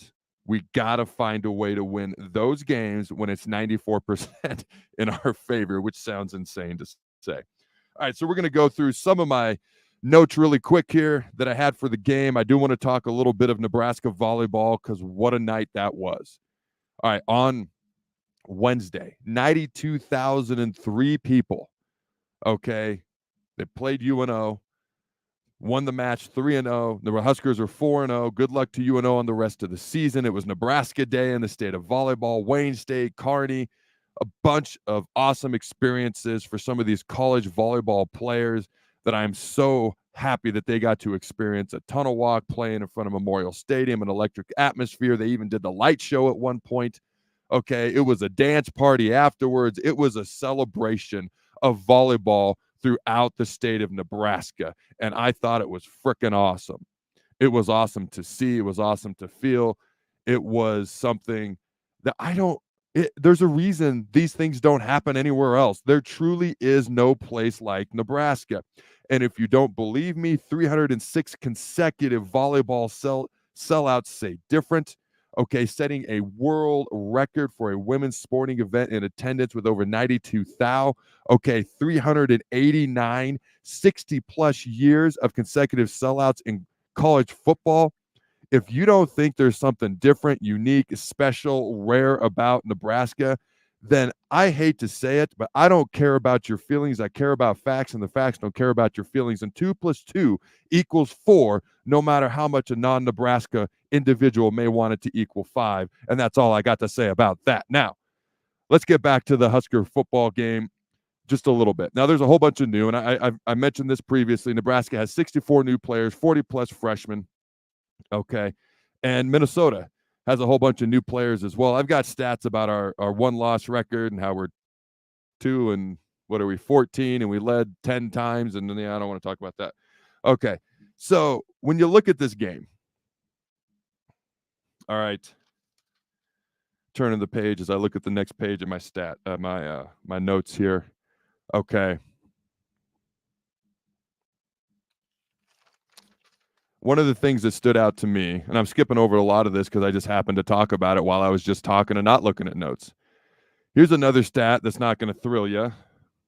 we got to find a way to win those games when it's 94% in our favor, which sounds insane to say. All right, so we're going to go through some of my notes really quick here that I had for the game. I do want to talk a little bit of Nebraska volleyball because what a night that was. All right, on Wednesday, 92,003 people. Okay, they played UNO, won the match 3-0. The Huskers are 4-0. Good luck to UNO on the rest of the season. It was Nebraska Day in the state of volleyball, Wayne State, Kearney, a bunch of awesome experiences for some of these college volleyball players that I'm so happy that they got to experience. A tunnel walk, playing in front of Memorial Stadium, an electric atmosphere. They even did the light show at one point. Okay, it was a dance party afterwards. It was a celebration of volleyball throughout the state of Nebraska, and I thought it was freaking awesome. It was awesome to see. It was awesome to feel. It was something that there's a reason these things don't happen anywhere else. There truly is no place like Nebraska. And if you don't believe me, 306 consecutive volleyball sellouts say different. Okay, setting a world record for a women's sporting event in attendance with over 92,000. Okay, 389, 60-plus years of consecutive sellouts in college football. If you don't think there's something different, unique, special, rare about Nebraska, then I hate to say it, but I don't care about your feelings. I care about facts, and the facts don't care about your feelings. And 2 + 2 = 4, no matter how much a non-Nebraska individual may want it to equal 5. And that's all I got to say about that. Now, let's get back to the Husker football game just a little bit. Now, there's a whole bunch of new, and I mentioned this previously. Nebraska has 64 new players, 40-plus freshmen. Okay, and Minnesota has a whole bunch of new players as well. I've got stats about our one-loss record and how we're 14, and we led 10 times, and then I don't want to talk about that. Okay, so when you look at this game, all right, turning the page as I look at the next page of my notes here. Okay. One of the things that stood out to me, and I'm skipping over a lot of this because I just happened to talk about it while I was just talking and not looking at notes. Here's another stat that's not going to thrill you.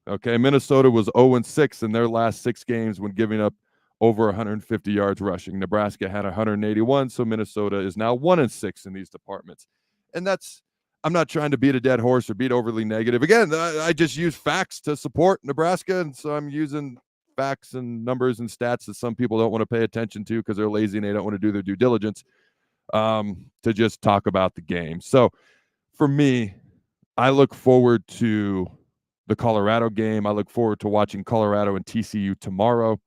Okay, Minnesota was 0-6 in their last 6 games when giving up over 150 yards rushing. Nebraska had 181, so Minnesota is now 1-6 in these departments. And I'm not trying to beat a dead horse or beat overly negative. Again, I just use facts to support Nebraska, and so I'm using facts and numbers and stats that some people don't want to pay attention to because they're lazy and they don't want to do their due diligence to just talk about the game. So for me, I look forward to the Colorado game. I look forward to watching Colorado and TCU tomorrow.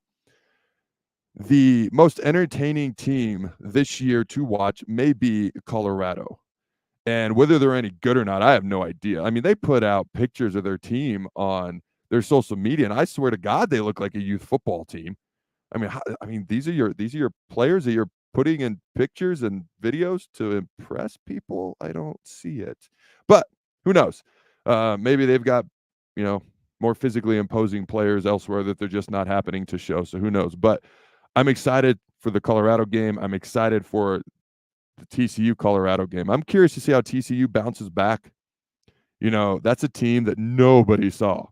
The most entertaining team this year to watch may be Colorado. And whether they're any good or not, I have no idea. I mean, they put out pictures of their team on their social media, and I swear to God, they look like a youth football team. I mean, these are your players that you're putting in pictures and videos to impress people. I don't see it, but who knows? Maybe they've got more physically imposing players elsewhere that they're just not happening to show. So who knows? But I'm excited for the Colorado game. I'm excited for the TCU Colorado game. I'm curious to see how TCU bounces back. That's a team that nobody saw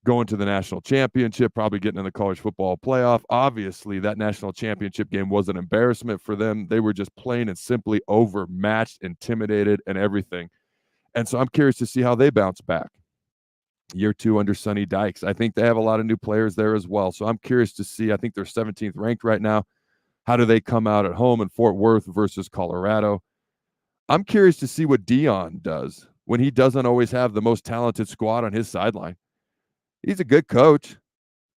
going to the national championship, probably getting in the college football playoff. Obviously, that national championship game was an embarrassment for them. They were just plain and simply overmatched, intimidated, and everything. And so I'm curious to see how they bounce back. Year 2 under Sonny Dykes. I think they have a lot of new players there as well. So I'm curious to see. I think they're 17th ranked right now. How do they come out at home in Fort Worth versus Colorado? I'm curious to see what Dion does when he doesn't always have the most talented squad on his sideline. He's a good coach,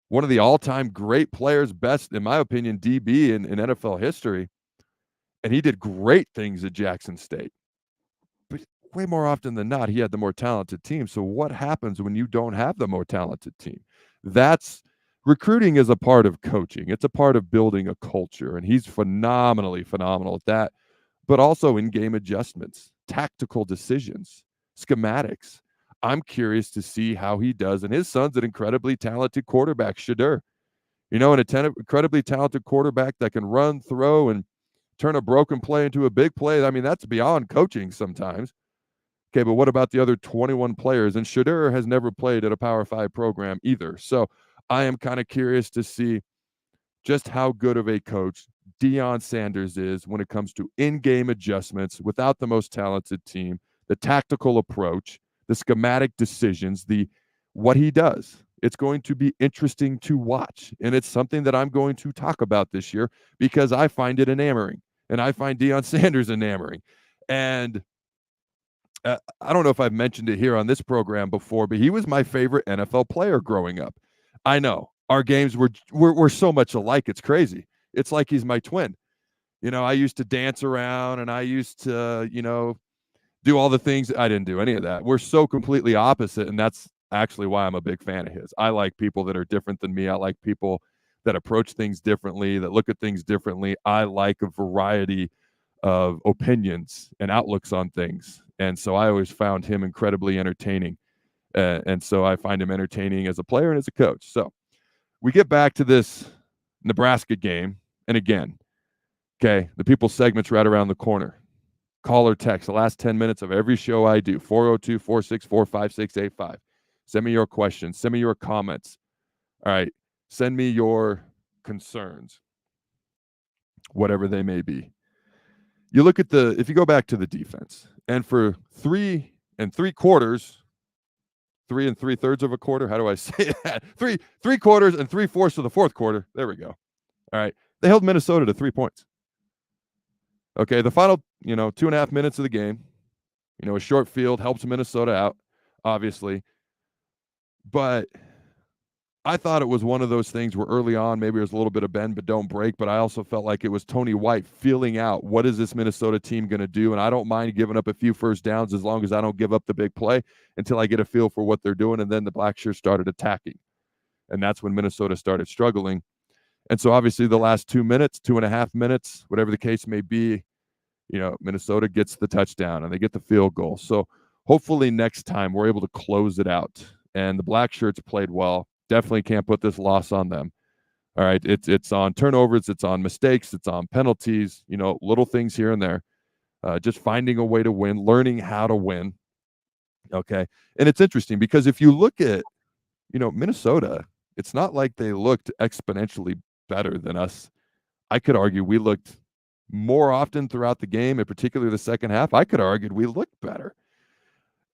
one of the all-time great players, best, in my opinion, DB in NFL history. And he did great things at Jackson State. But way more often than not, he had the more talented team. So what happens when you don't have the more talented team? Recruiting is a part of coaching. It's a part of building a culture. And he's phenomenal at that. But also in-game adjustments, tactical decisions, schematics. I'm curious to see how he does. And his son's an incredibly talented quarterback, Shadur. An incredibly talented quarterback that can run, throw, and turn a broken play into a big play. I mean, that's beyond coaching sometimes. Okay, but what about the other 21 players? And Shadur has never played at a Power 5 program either. So I am kind of curious to see just how good of a coach Deion Sanders is when it comes to in-game adjustments without the most talented team, the tactical approach, the schematic decisions, what he does. It's going to be interesting to watch, and it's something that I'm going to talk about this year because I find it enamoring, and I find Deion Sanders enamoring. And I don't know if I've mentioned it here on this program before, but he was my favorite NFL player growing up. I know our games were so much alike. It's crazy. It's like he's my twin. I used to dance around and I used to, do all the things. I didn't do any of that. We're so completely opposite. And that's actually why I'm a big fan of his. I like people that are different than me. I like people that approach things differently, that look at things differently. I like a variety of opinions and outlooks on things. And so I always found him incredibly entertaining. And so I find him entertaining as a player and as a coach. So we get back to this Nebraska game. And again, okay, the people segment's right around the corner. Call or text the last 10 minutes of every show I do, 402-464-5685. Send me your questions. Send me your comments. All right. Send me your concerns, whatever they may be. You look at if you go back to the defense, and for 3 3/4, 3 3/3 of a quarter, how do I say that? 3 quarters and 3/4 of the fourth quarter. There we go. All right. They held Minnesota to 3 points. Okay. The final, 2.5 minutes of the game, a short field helps Minnesota out, obviously. But I thought it was one of those things where early on, maybe it was a little bit of bend but don't break, but I also felt like it was Tony White feeling out what is this Minnesota team going to do, and I don't mind giving up a few first downs as long as I don't give up the big play until I get a feel for what they're doing, and then the Blackshirts started attacking, and that's when Minnesota started struggling. And so obviously the last 2 minutes, 2.5 minutes, whatever the case may be, Minnesota gets the touchdown and they get the field goal. So hopefully next time we're able to close it out, and the Blackshirts played well. Definitely can't put this loss on them. All right. It's on turnovers. It's on mistakes. It's on penalties, little things here and there. Just finding a way to win, learning how to win. Okay. And it's interesting because if you look at, Minnesota, it's not like they looked exponentially better than us. I could argue we looked more often throughout the game, and particularly the second half. I could argue we looked better.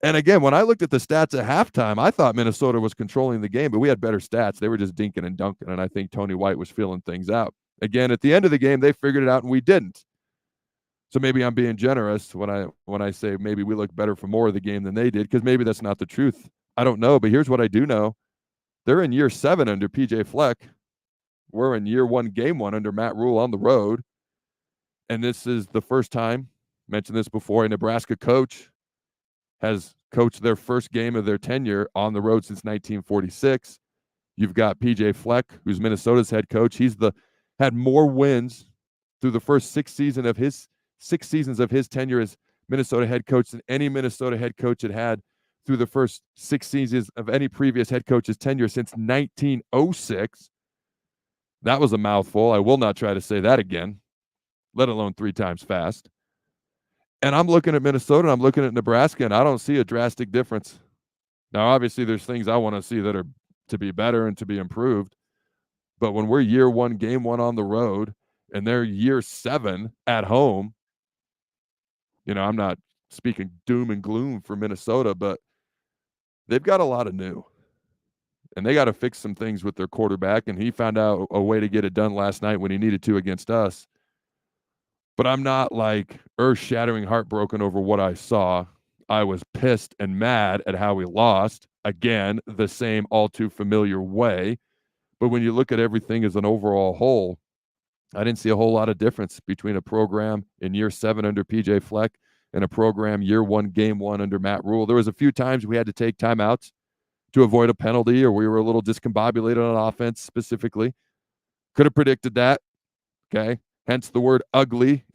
And again, when I looked at the stats at halftime, I thought Minnesota was controlling the game, but we had better stats. They were just dinking and dunking, and I think Tony White was feeling things out. Again, at the end of the game, they figured it out, and we didn't. So maybe I'm being generous when I say maybe we look better for more of the game than they did, because maybe that's not the truth. I don't know, but here's what I do know. They're in year 7 under PJ Fleck. We're in year 1, game 1 under Matt Rule on the road. And this is the first time, mentioned this before, a Nebraska coach has coached their first game of their tenure on the road since 1946. You've got PJ Fleck, who's Minnesota's head coach. He's had more wins through the first 6 seasons of his tenure as Minnesota head coach than any Minnesota head coach had through the first 6 seasons of any previous head coach's tenure since 1906. That was a mouthful. I will not try to say that again, let alone 3 times fast. And I'm looking at Minnesota, and I'm looking at Nebraska, and I don't see a drastic difference. Now, obviously, there's things I want to see that are to be better and to be improved. But when we're year 1, game 1 on the road, and they're year 7 at home, I'm not speaking doom and gloom for Minnesota, but they've got a lot of new. And they got to fix some things with their quarterback, and he found out a way to get it done last night when he needed to against us. But I'm not like earth-shattering heartbroken over what I saw. I was pissed and mad at how we lost. Again, the same all too familiar way. But when you look at everything as an overall whole, I didn't see a whole lot of difference between a program in year 7 under PJ Fleck and a program year 1, game 1 under Matt Rule. There was a few times we had to take timeouts to avoid a penalty, or we were a little discombobulated on offense specifically. Could have predicted that. Okay. Hence the word ugly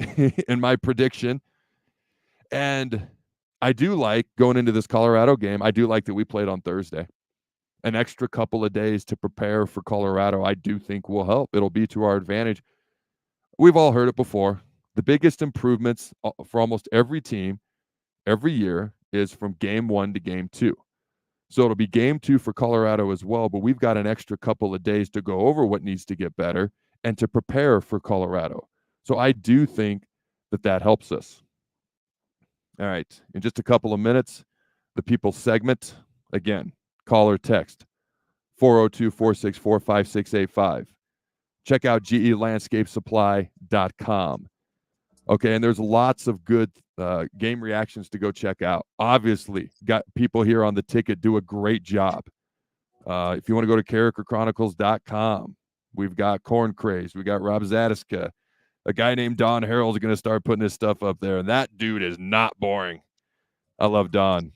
in my prediction. And I do like going into this Colorado game. I do like that we played on Thursday. An extra couple of days to prepare for Colorado, I do think will help. It'll be to our advantage. We've all heard it before. The biggest improvements for almost every team every year is from game 1 to game 2. So it'll be game 2 for Colorado as well, but we've got an extra couple of days to go over what needs to get better. and to prepare for Colorado. So I do think that helps us. All right. In just a couple of minutes, the people segment. Again, call or text 402-464-5685. Check out GELandscapesupply.com. Okay, and there's lots of good game reactions to go check out. Obviously, got people here on the ticket do a great job. If you want to go to CarrikerChronicles.com, we've got Corn Craze. We got Rob Zadiska. A guy named Don Harrell's going to start putting his stuff up there, and that dude is not boring. I love Don.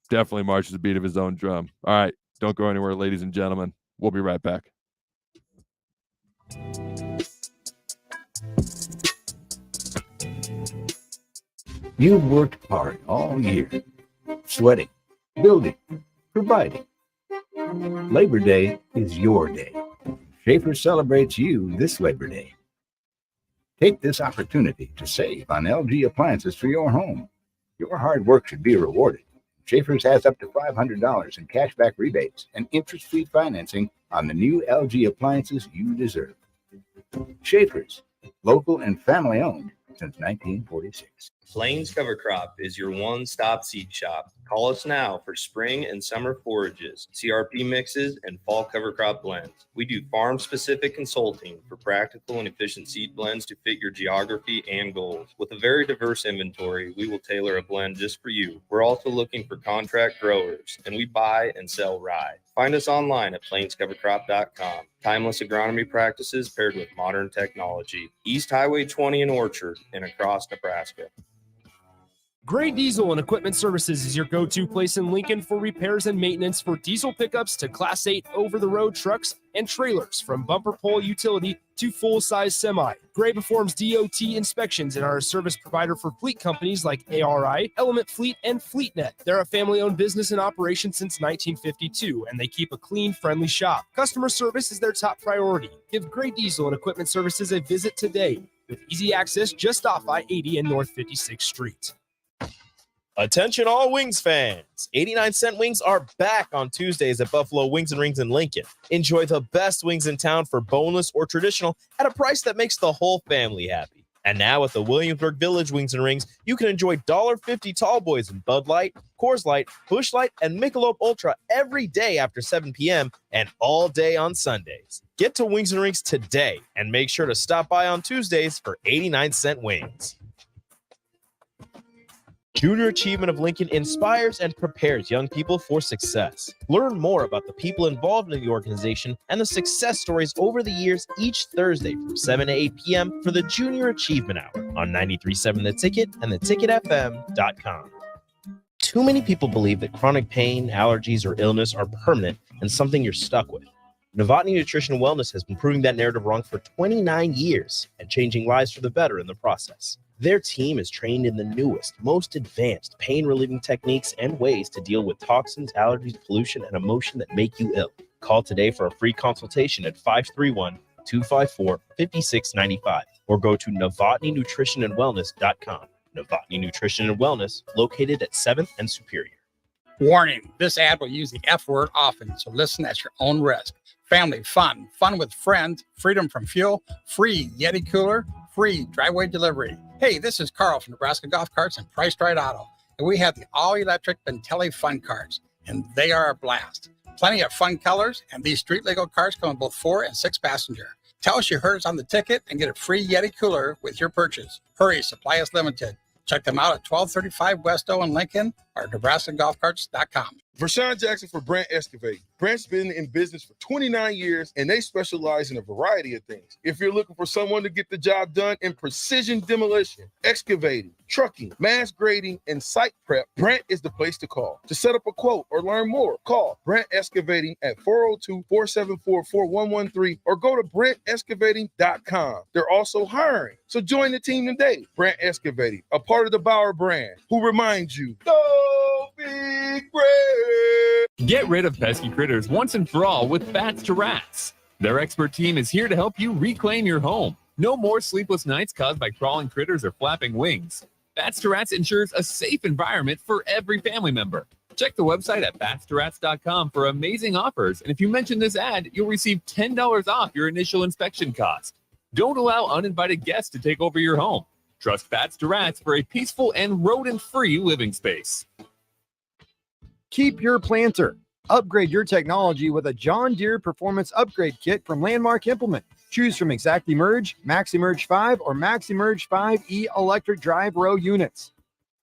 Definitely marches the beat of his own drum. All right, don't go anywhere, ladies and gentlemen. We'll be right back. You've worked hard all year, sweating, building, providing. Labor Day is your day. Schaefer celebrates you this Labor Day. Take this opportunity to save on LG appliances for your home. Your hard work should be rewarded. Schaefer's has up to $500 in cashback rebates and interest-free financing on the new LG appliances you deserve. Schaefer's, local and family-owned since 1946. Plains Cover Crop is your one-stop seed shop. Call us now for spring and summer forages, CRP mixes, and fall cover crop blends. We do farm-specific consulting for practical and efficient seed blends to fit your geography and goals. With a very diverse inventory, we will tailor a blend just for you. We're also looking for contract growers, and we buy and sell rye. Find us online at plainscovercrop.com. Timeless agronomy practices paired with modern technology. East Highway 20 in Orchard and across Nebraska. Gray Diesel and Equipment Services is your go-to place in Lincoln for repairs and maintenance for diesel pickups to Class 8 over-the-road trucks and trailers, from bumper pole utility to full-size semi. Gray performs DOT inspections and are a service provider for fleet companies like ARI, Element Fleet, and FleetNet. They're a family-owned business in operation since 1952, and they keep a clean, friendly shop. Customer service is their top priority. Give Gray Diesel and Equipment Services a visit today with easy access just off I-80 and North 56th Street. Attention all Wings fans. 89-cent wings are back on Tuesdays at Buffalo Wings and Rings in Lincoln. Enjoy the best wings in town for boneless or traditional at a price that makes the whole family happy. And now at the Williamsburg Village Wings and Rings, you can enjoy $1.50 tall boys in Bud Light, Coors Light, Busch Light, and Michelob Ultra every day after 7 p.m. and all day on Sundays. Get to Wings and Rings today and make sure to stop by on Tuesdays for 89-cent wings. Junior Achievement of Lincoln inspires and prepares young people for success. Learn more about the people involved in the organization and the success stories over the years each Thursday from 7 to 8 p.m. for the Junior Achievement Hour on 93.7 The Ticket and theticketfm.com. Too many people believe that chronic pain, allergies, or illness are permanent and something you're stuck with. Novotny Nutrition and Wellness has been proving that narrative wrong for 29 years and changing lives for the better in the process. Their team is trained in the newest, most advanced pain-relieving techniques and ways to deal with toxins, allergies, pollution, and emotion that make you ill. Call today for a free consultation at 531-254-5695 or go to novotnynutritionandwellness.com. Novotny Nutrition and Wellness, located at 7th and Superior. Warning, this ad will use the F word often, so listen at your own risk. Family fun, fun with friends, freedom from fuel, free Yeti cooler, free driveway delivery. Hey, this is Carl from Nebraska Golf Carts and Price Right Auto, and we have the all-electric Bentelli Fun Carts, and they are a blast. Plenty of fun colors, and these street-legal carts come in both 4 and 6 passenger. Tell us you heard us on the ticket and get a free Yeti cooler with your purchase. Hurry, supply is limited. Check them out at 1235 West O in Lincoln or NebraskaGolfCarts.com. Vershawn Jackson for Brant Excavating. Brant's been in business for 29 years, and they specialize in a variety of things. If you're looking for someone to get the job done in precision demolition, excavating, trucking, mass grading, and site prep, Brant is the place to call. To set up a quote or learn more, call Brant Excavating at 402-474-4113 or go to BrantExcavating.com. They're also hiring, so join the team today. Brant Excavating, a part of the Bauer brand, who reminds you, go big Brant. Get rid of pesky critters once and for all with Bats to Rats. Their expert team is here to help you reclaim your home. No more sleepless nights caused by crawling critters or flapping wings. Bats to Rats ensures a safe environment for every family member. Check the website at batstoRats.com for amazing offers, and if you mention this ad, you'll receive $10 off your initial inspection cost. Don't allow uninvited guests to take over your home. Trust Bats to Rats for a peaceful and rodent-free living space. Keep your planter. Upgrade your technology with a John Deere Performance Upgrade Kit from Landmark Implement. Choose from ExactEmerge, MaxEmerge 5, or MaxEmerge 5E electric drive row units.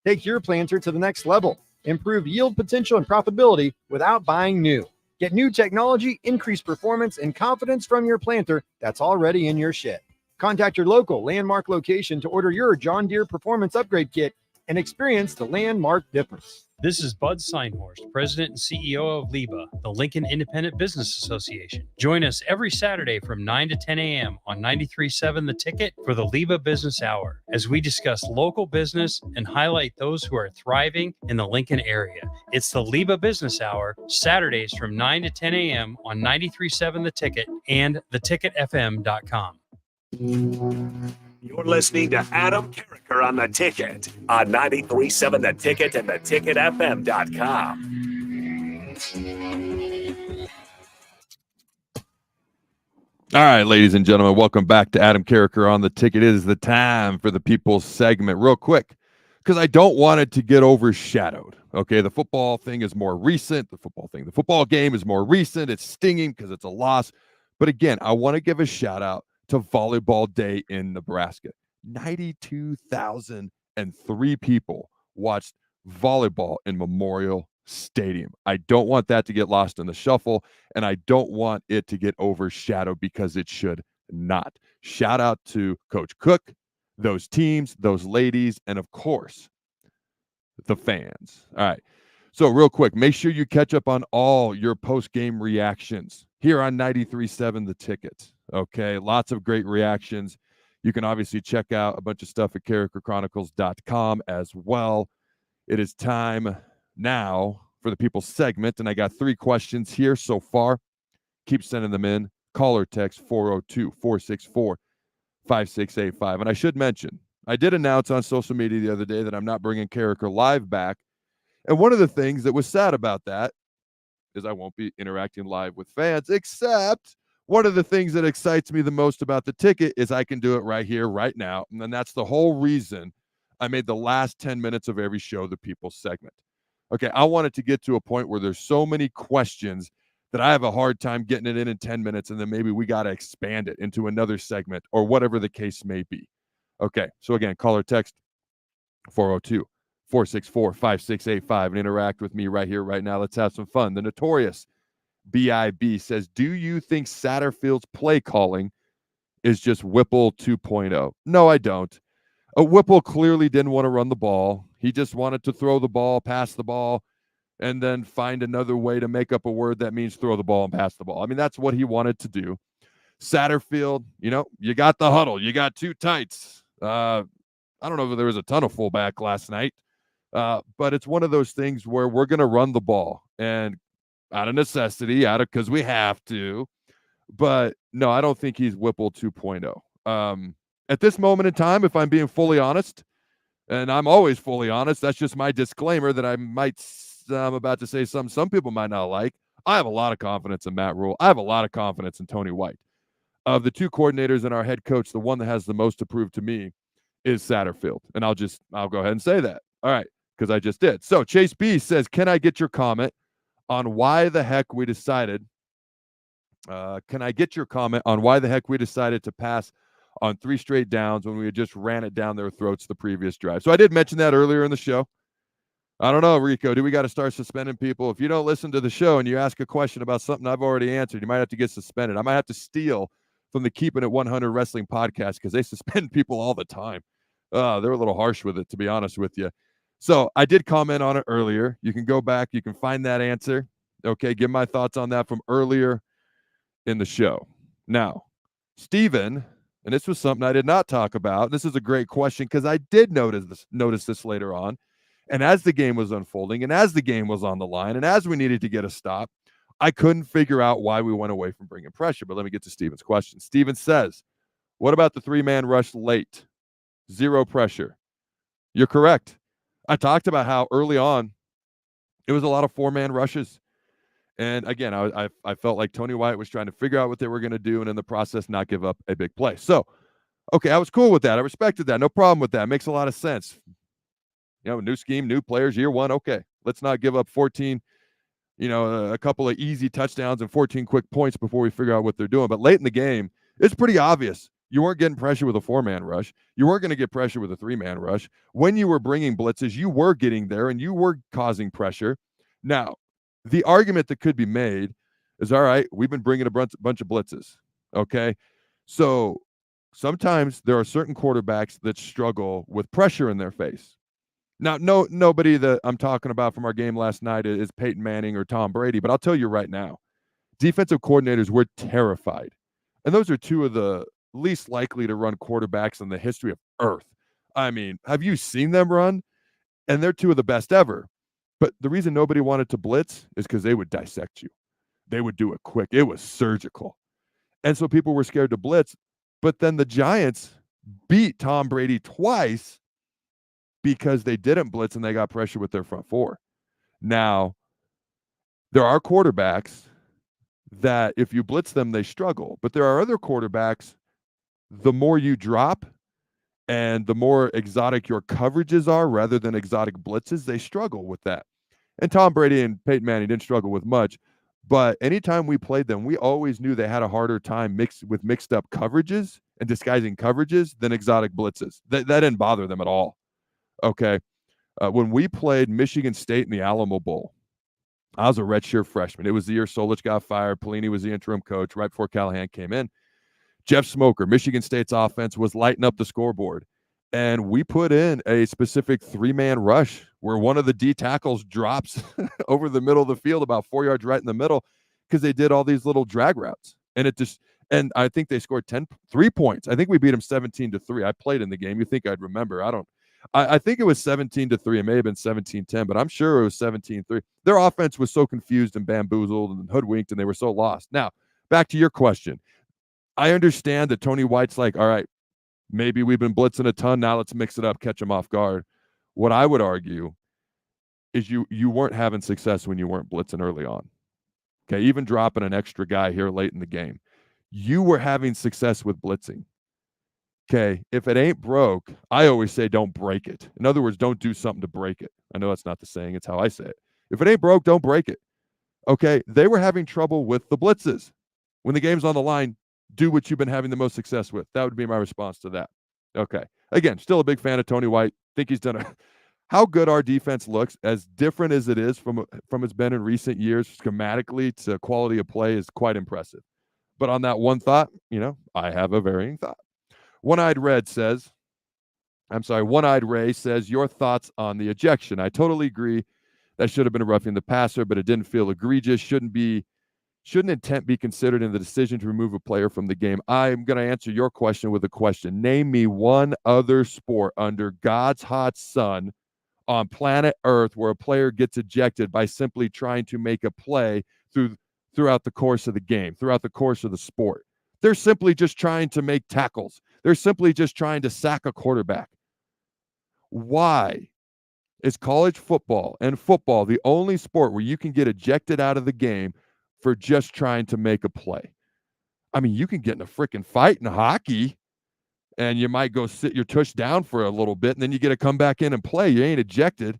Take your planter to the next level. Improve yield potential and profitability without buying new. Get new technology, increased performance, and confidence from your planter that's already in your shed. Contact your local Landmark location to order your John Deere Performance Upgrade Kit and experience the Landmark difference. This is Bud Seinhorst, President and CEO of LIBA, the Lincoln Independent Business Association. Join us every Saturday from 9 to 10 a.m. on 93.7 The Ticket for the LIBA Business Hour, as we discuss local business and highlight those who are thriving in the Lincoln area. It's the LIBA Business Hour, Saturdays from 9 to 10 a.m. on 93.7 The Ticket and theticketfm.com. You're listening to Adam Carriker on The Ticket on 93.7 The Ticket and theticketfm.com. All right, ladies and gentlemen, welcome back to Adam Carriker on The Ticket. It is the time for the People's segment. Real quick, because I don't want it to get overshadowed. Okay, the football thing is more recent. The football game is more recent. It's stinging because it's a loss. But again, I want to give a shout out to Volleyball Day in Nebraska. 92,003 people watched volleyball in Memorial Stadium. I don't want that to get lost in the shuffle, and I don't want it to get overshadowed because it should not. Shout out to Coach Cook, those teams, those ladies, and of course, the fans. All right. So real quick, make sure you catch up on all your post-game reactions here on 93.7 The Ticket. Okay, lots of great reactions. You can obviously check out a bunch of stuff at carrikerchronicles.com as well. It is time now for the People's segment, and I got 3 questions here so far. Keep sending them in. Call or text 402-464-5685. And I should mention, I did announce on social media the other day that I'm not bringing Carriker Live back. And one of the things that was sad about that is I won't be interacting live with fans, except one of the things that excites me the most about The Ticket is I can do it right here, right now. And then that's the whole reason I made the last 10 minutes of every show the People's segment. Okay, I wanted to get to a point where there's so many questions that I have a hard time getting it in 10 minutes, and then maybe we got to expand it into another segment or whatever the case may be. Okay, so again, call or text 402-464-5685 and interact with me right here, right now. Let's have some fun. The Notorious BIB says, do you think Satterfield's play calling is just Whipple 2.0? No, I don't. Whipple clearly didn't want to run the ball. He just wanted to throw the ball, pass the ball, and then find another way to make up a word that means throw the ball and pass the ball. I mean, that's what he wanted to do. Satterfield, you got the huddle. You got 2 tights. I don't know if there was a ton of fullback last night, but it's one of those things where we're going to run the ball. And out of necessity, because we have to. But no, I don't think he's Whipple 2.0. At this moment in time, if I'm being fully honest, and I'm always fully honest, that's just my disclaimer that I'm about to say something some people might not like. I have a lot of confidence in Matt Rule. I have a lot of confidence in Tony White. Of the 2 coordinators and our head coach, the one that has the most to prove to me is Satterfield. And I'll go ahead and say that. All right, because I just did. So Chase B says, can I get your comment on why the heck we decided to pass on 3 straight downs when we had just ran it down their throats the previous drive? So I did mention that earlier in the show. I don't know, Rico, do we got to start suspending people? If you don't listen to the show and you ask a question about something I've already answered, you might have to get suspended. I might have to steal from the Keeping It 100 Wrestling podcast because they suspend people all the time. They're a little harsh with it, to be honest with you. So I did comment on it earlier. You can go back. You can find that answer. Okay, give my thoughts on that from earlier in the show. Now, Steven, and this was something I did not talk about. This is a great question because I did notice this later on. And as the game was unfolding and as the game was on the line and as we needed to get a stop, I couldn't figure out why we went away from bringing pressure. But let me get to Steven's question. Steven says, what about the 3-man rush late? 0 pressure. You're correct. I talked about how early on it was a lot of 4-man rushes. And again, I felt like Tony White was trying to figure out what they were going to do and in the process not give up a big play. So Okay, I was cool with that. I respected that. No problem with that. Makes a lot of sense. New scheme, new players, year one. Okay, let's not give up 14, a couple of easy touchdowns and 14 quick points before we figure out what they're doing. But late in the game, it's pretty obvious. You weren't getting pressure with a 4-man rush. You weren't going to get pressure with a 3-man rush. When you were bringing blitzes, you were getting there and you were causing pressure. Now, the argument that could be made is, all right, we've been bringing a bunch of blitzes. Okay, so sometimes there are certain quarterbacks that struggle with pressure in their face. Now, nobody that I'm talking about from our game last night is Peyton Manning or Tom Brady, but I'll tell you right now, defensive coordinators were terrified. And those are two of the least likely to run quarterbacks in the history of Earth. I mean, have you seen them run? And they're two of the best ever. But the reason nobody wanted to blitz is because they would dissect you. They would do it quick. It was surgical. And so people were scared to blitz. But then the Giants beat Tom Brady twice because they didn't blitz and they got pressure with their front four. Now, there are quarterbacks that if you blitz them, they struggle. But there are other quarterbacks, the more you drop and the more exotic your coverages are rather than exotic blitzes, they struggle with that. And Tom Brady and Peyton Manning didn't struggle with much. But anytime we played them, we always knew they had a harder time mixed up coverages and disguising coverages than exotic blitzes. That didn't bother them at all. Okay. When we played Michigan State in the Alamo Bowl, I was a redshirt freshman. It was the year Solich got fired. Pelini was the interim coach right before Callahan came in. Jeff Smoker, Michigan State's offense, was lighting up the scoreboard. And we put in a specific 3-man rush where one of the D tackles drops over the middle of the field about 4 yards right in the middle because they did all these little drag routes. And I think they scored 3 points. I think we beat them 17-3. I played in the game. You think I'd remember. I think it was 17-3. It may have been 17-10, but I'm sure it was 17-3. Their offense was so confused and bamboozled and hoodwinked, and they were so lost. Now, back to your question. I understand that Tony White's like, all right, maybe we've been blitzing a ton. Now let's mix it up, catch them off guard. What I would argue is you weren't having success when you weren't blitzing early on. Okay, even dropping an extra guy here late in the game. You were having success with blitzing. Okay, if it ain't broke, I always say don't break it. In other words, don't do something to break it. I know that's not the saying. It's how I say it. If it ain't broke, don't break it. Okay, they were having trouble with the blitzes. When the game's on the line, do what you've been having the most success with. That would be my response to that. Okay, again, still a big fan of Tony White. Think he's done how good our defense looks, as different as it is from it's been in recent years, schematically to quality of play, is quite impressive. But on that one thought, I have a varying thought. One-Eyed Ray says, your thoughts on the ejection. I totally agree. That should have been a roughing the passer, but it didn't feel egregious. Shouldn't intent be considered in the decision to remove a player from the game? I'm going to answer your question with a question. Name me one other sport under God's hot sun on planet Earth where a player gets ejected by simply trying to make a play throughout the course of the game, throughout the course of the sport. They're simply just trying to make tackles. They're simply just trying to sack a quarterback. Why is college football and football the only sport where you can get ejected out of the game for just trying to make a play? I mean, you can get in a freaking fight in hockey and you might go sit your tush down for a little bit and then you get to come back in and play. You ain't ejected.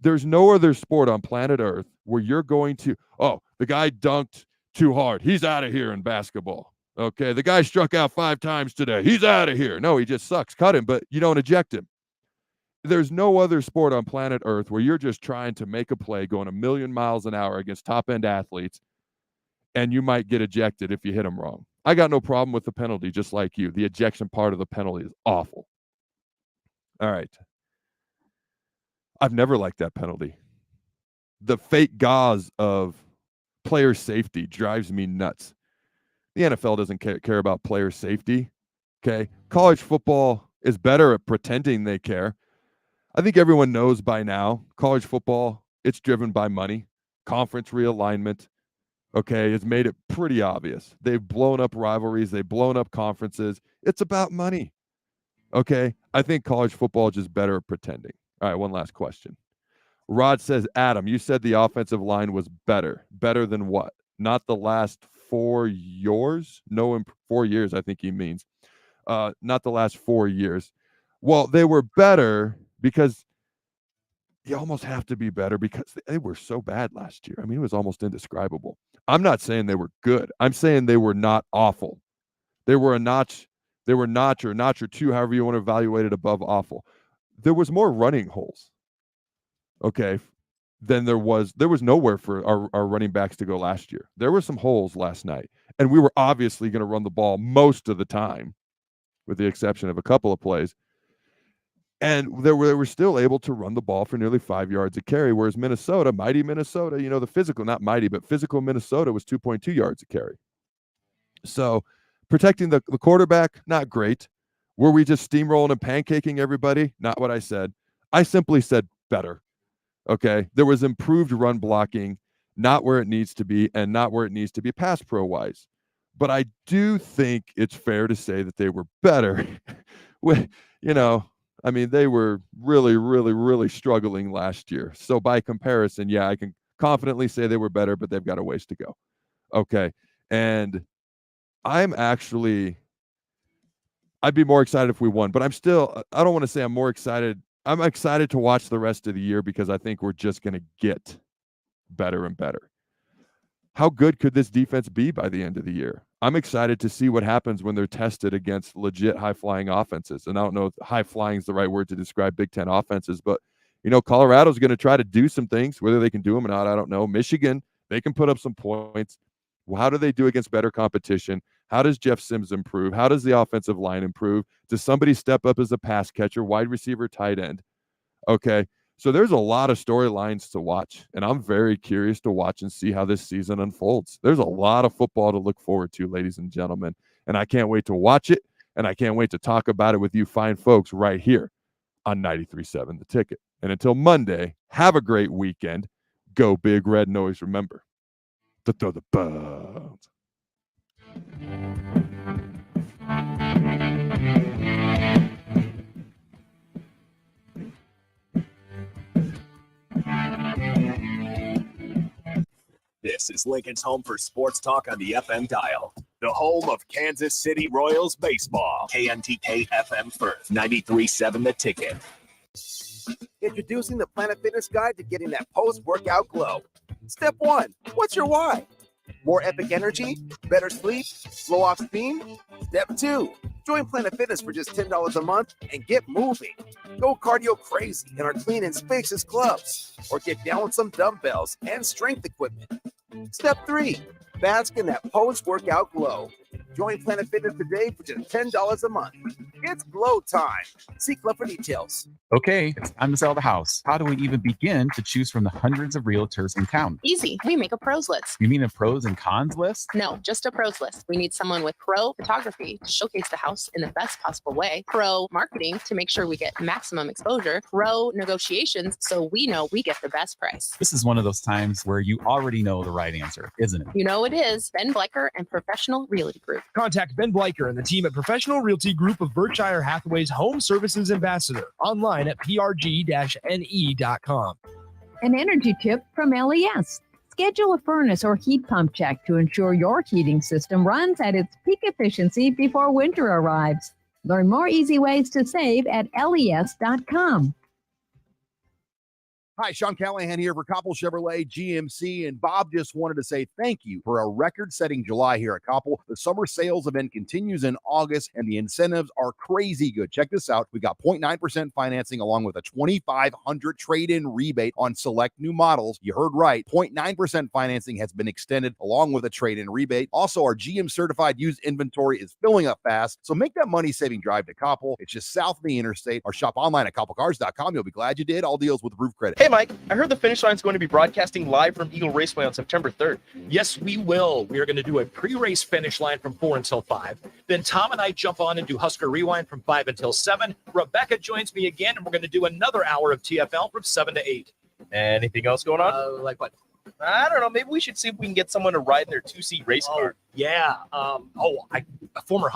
There's no other sport on planet Earth where you're going to, the guy dunked too hard. He's out of here in basketball. Okay, the guy struck out 5 times today. He's out of here. No, he just sucks. Cut him, but you don't eject him. There's no other sport on planet Earth where you're just trying to make a play going 1,000,000 miles an hour against top-end athletes, and you might get ejected if you hit them wrong. I got no problem with the penalty, just like you. The ejection part of the penalty is awful. All right. I've never liked that penalty. The fake gauze of player safety drives me nuts. The NFL doesn't care about player safety. Okay. College football is better at pretending they care. I think everyone knows by now, college football, it's driven by money, conference realignment. Okay. It's made it pretty obvious. They've blown up rivalries. They've blown up conferences. It's about money. Okay. I think college football is just better at pretending. All right. One last question. Rod says, Adam, you said the offensive line was better. Better than what? Not the last 4 years? No, 4 years, I think he means. not the last 4 years. Well, they were better because you almost have to be better because they were so bad last year. I mean, it was almost indescribable. I'm not saying they were good. I'm saying they were not awful. They were a notch. They were notch or two, however you want to evaluate it, above awful. There was more running holes, okay, than there was nowhere for our running backs to go last year. There were some holes last night, and we were obviously going to run the ball most of the time, with the exception of a couple of plays. And they were still able to run the ball for nearly 5 yards a carry, whereas Minnesota, mighty Minnesota, the physical, not mighty, but physical Minnesota was 2.2 yards a carry. So protecting the quarterback, not great. Were we just steamrolling and pancaking everybody? Not what I said. I simply said better. Okay. There was improved run blocking, not where it needs to be, and not where it needs to be pass pro wise. But I do think it's fair to say that they were better. I mean, they were really, really, really struggling last year. So by comparison, yeah, I can confidently say they were better, but they've got a ways to go. Okay. And I'd be more excited if we won, but I don't want to say I'm more excited. I'm excited to watch the rest of the year because I think we're just going to get better and better. How good could this defense be by the end of the year? I'm excited to see what happens when they're tested against legit high-flying offenses. And I don't know if high-flying is the right word to describe Big Ten offenses, but, Colorado's going to try to do some things. Whether they can do them or not, I don't know. Michigan, they can put up some points. Well, how do they do against better competition? How does Jeff Sims improve? How does the offensive line improve? Does somebody step up as a pass catcher, wide receiver, tight end? Okay. So there's a lot of storylines to watch, and I'm very curious to watch and see how this season unfolds. There's a lot of football to look forward to, ladies and gentlemen, and I can't wait to watch it, and I can't wait to talk about it with you fine folks right here on 93.7 The Ticket. And until Monday, have a great weekend. Go Big Red, and always remember to throw the bones. This is Lincoln's home for sports talk on the FM dial. The home of Kansas City Royals baseball. KNTK FM First, 93.7 The Ticket. Introducing the Planet Fitness Guide to getting that post-workout glow. Step 1, what's your why? More epic energy? Better sleep? Slow off steam? Step 2, join Planet Fitness for just $10 a month and get moving. Go cardio crazy in our clean and spacious clubs, or get down with some dumbbells and strength equipment. Step 3, bask in that post-workout glow. Join Planet Fitness today for just $10 a month. It's glow time. See Club for details. Okay, it's time to sell the house. How do we even begin to choose from the hundreds of realtors in town? Easy. We make a pros list. You mean a pros and cons list? No, just a pros list. We need someone with pro photography to showcase the house in the best possible way, pro marketing to make sure we get maximum exposure, pro negotiations so we know we get the best price. This is one of those times where you already know the right answer, isn't it? You know it is. Ben Bleicher and Professional Realty Group. Contact Ben Bleicher and the team at Professional Realty Group of Berkshire Hathaway's Home Services Ambassador. Online at prg-ne.com. An energy tip from LES. Schedule a furnace or heat pump check to ensure your heating system runs at its peak efficiency before winter arrives. Learn more easy ways to save at les.com. Hi, Sean Callahan here for Koppel Chevrolet GMC, and Bob just wanted to say thank you for a record-setting July here at Koppel. The summer sales event continues in August, and the incentives are crazy good. Check this out. We got 0.9% financing along with a $2,500 trade-in rebate on select new models. You heard right. 0.9% financing has been extended along with a trade-in rebate. Also, our GM-certified used inventory is filling up fast, so make that money-saving drive to Koppel. It's just south of the interstate, or shop online at koppelcars.com. You'll be glad you did. All deals with roof credit. Hey, Mike, I heard the Finish Line is going to be broadcasting live from Eagle Raceway on September 3rd. Yes, we will. We are going to do a pre-race finish line from 4 until 5. Then Tom and I jump on and do Husker Rewind from 5 until 7. Rebecca joins me again, and we're going to do another hour of TFL from 7 to 8. Anything else going on? Like what? I don't know. Maybe we should see if we can get someone to ride in their 2-seat race car. Yeah. A former Husker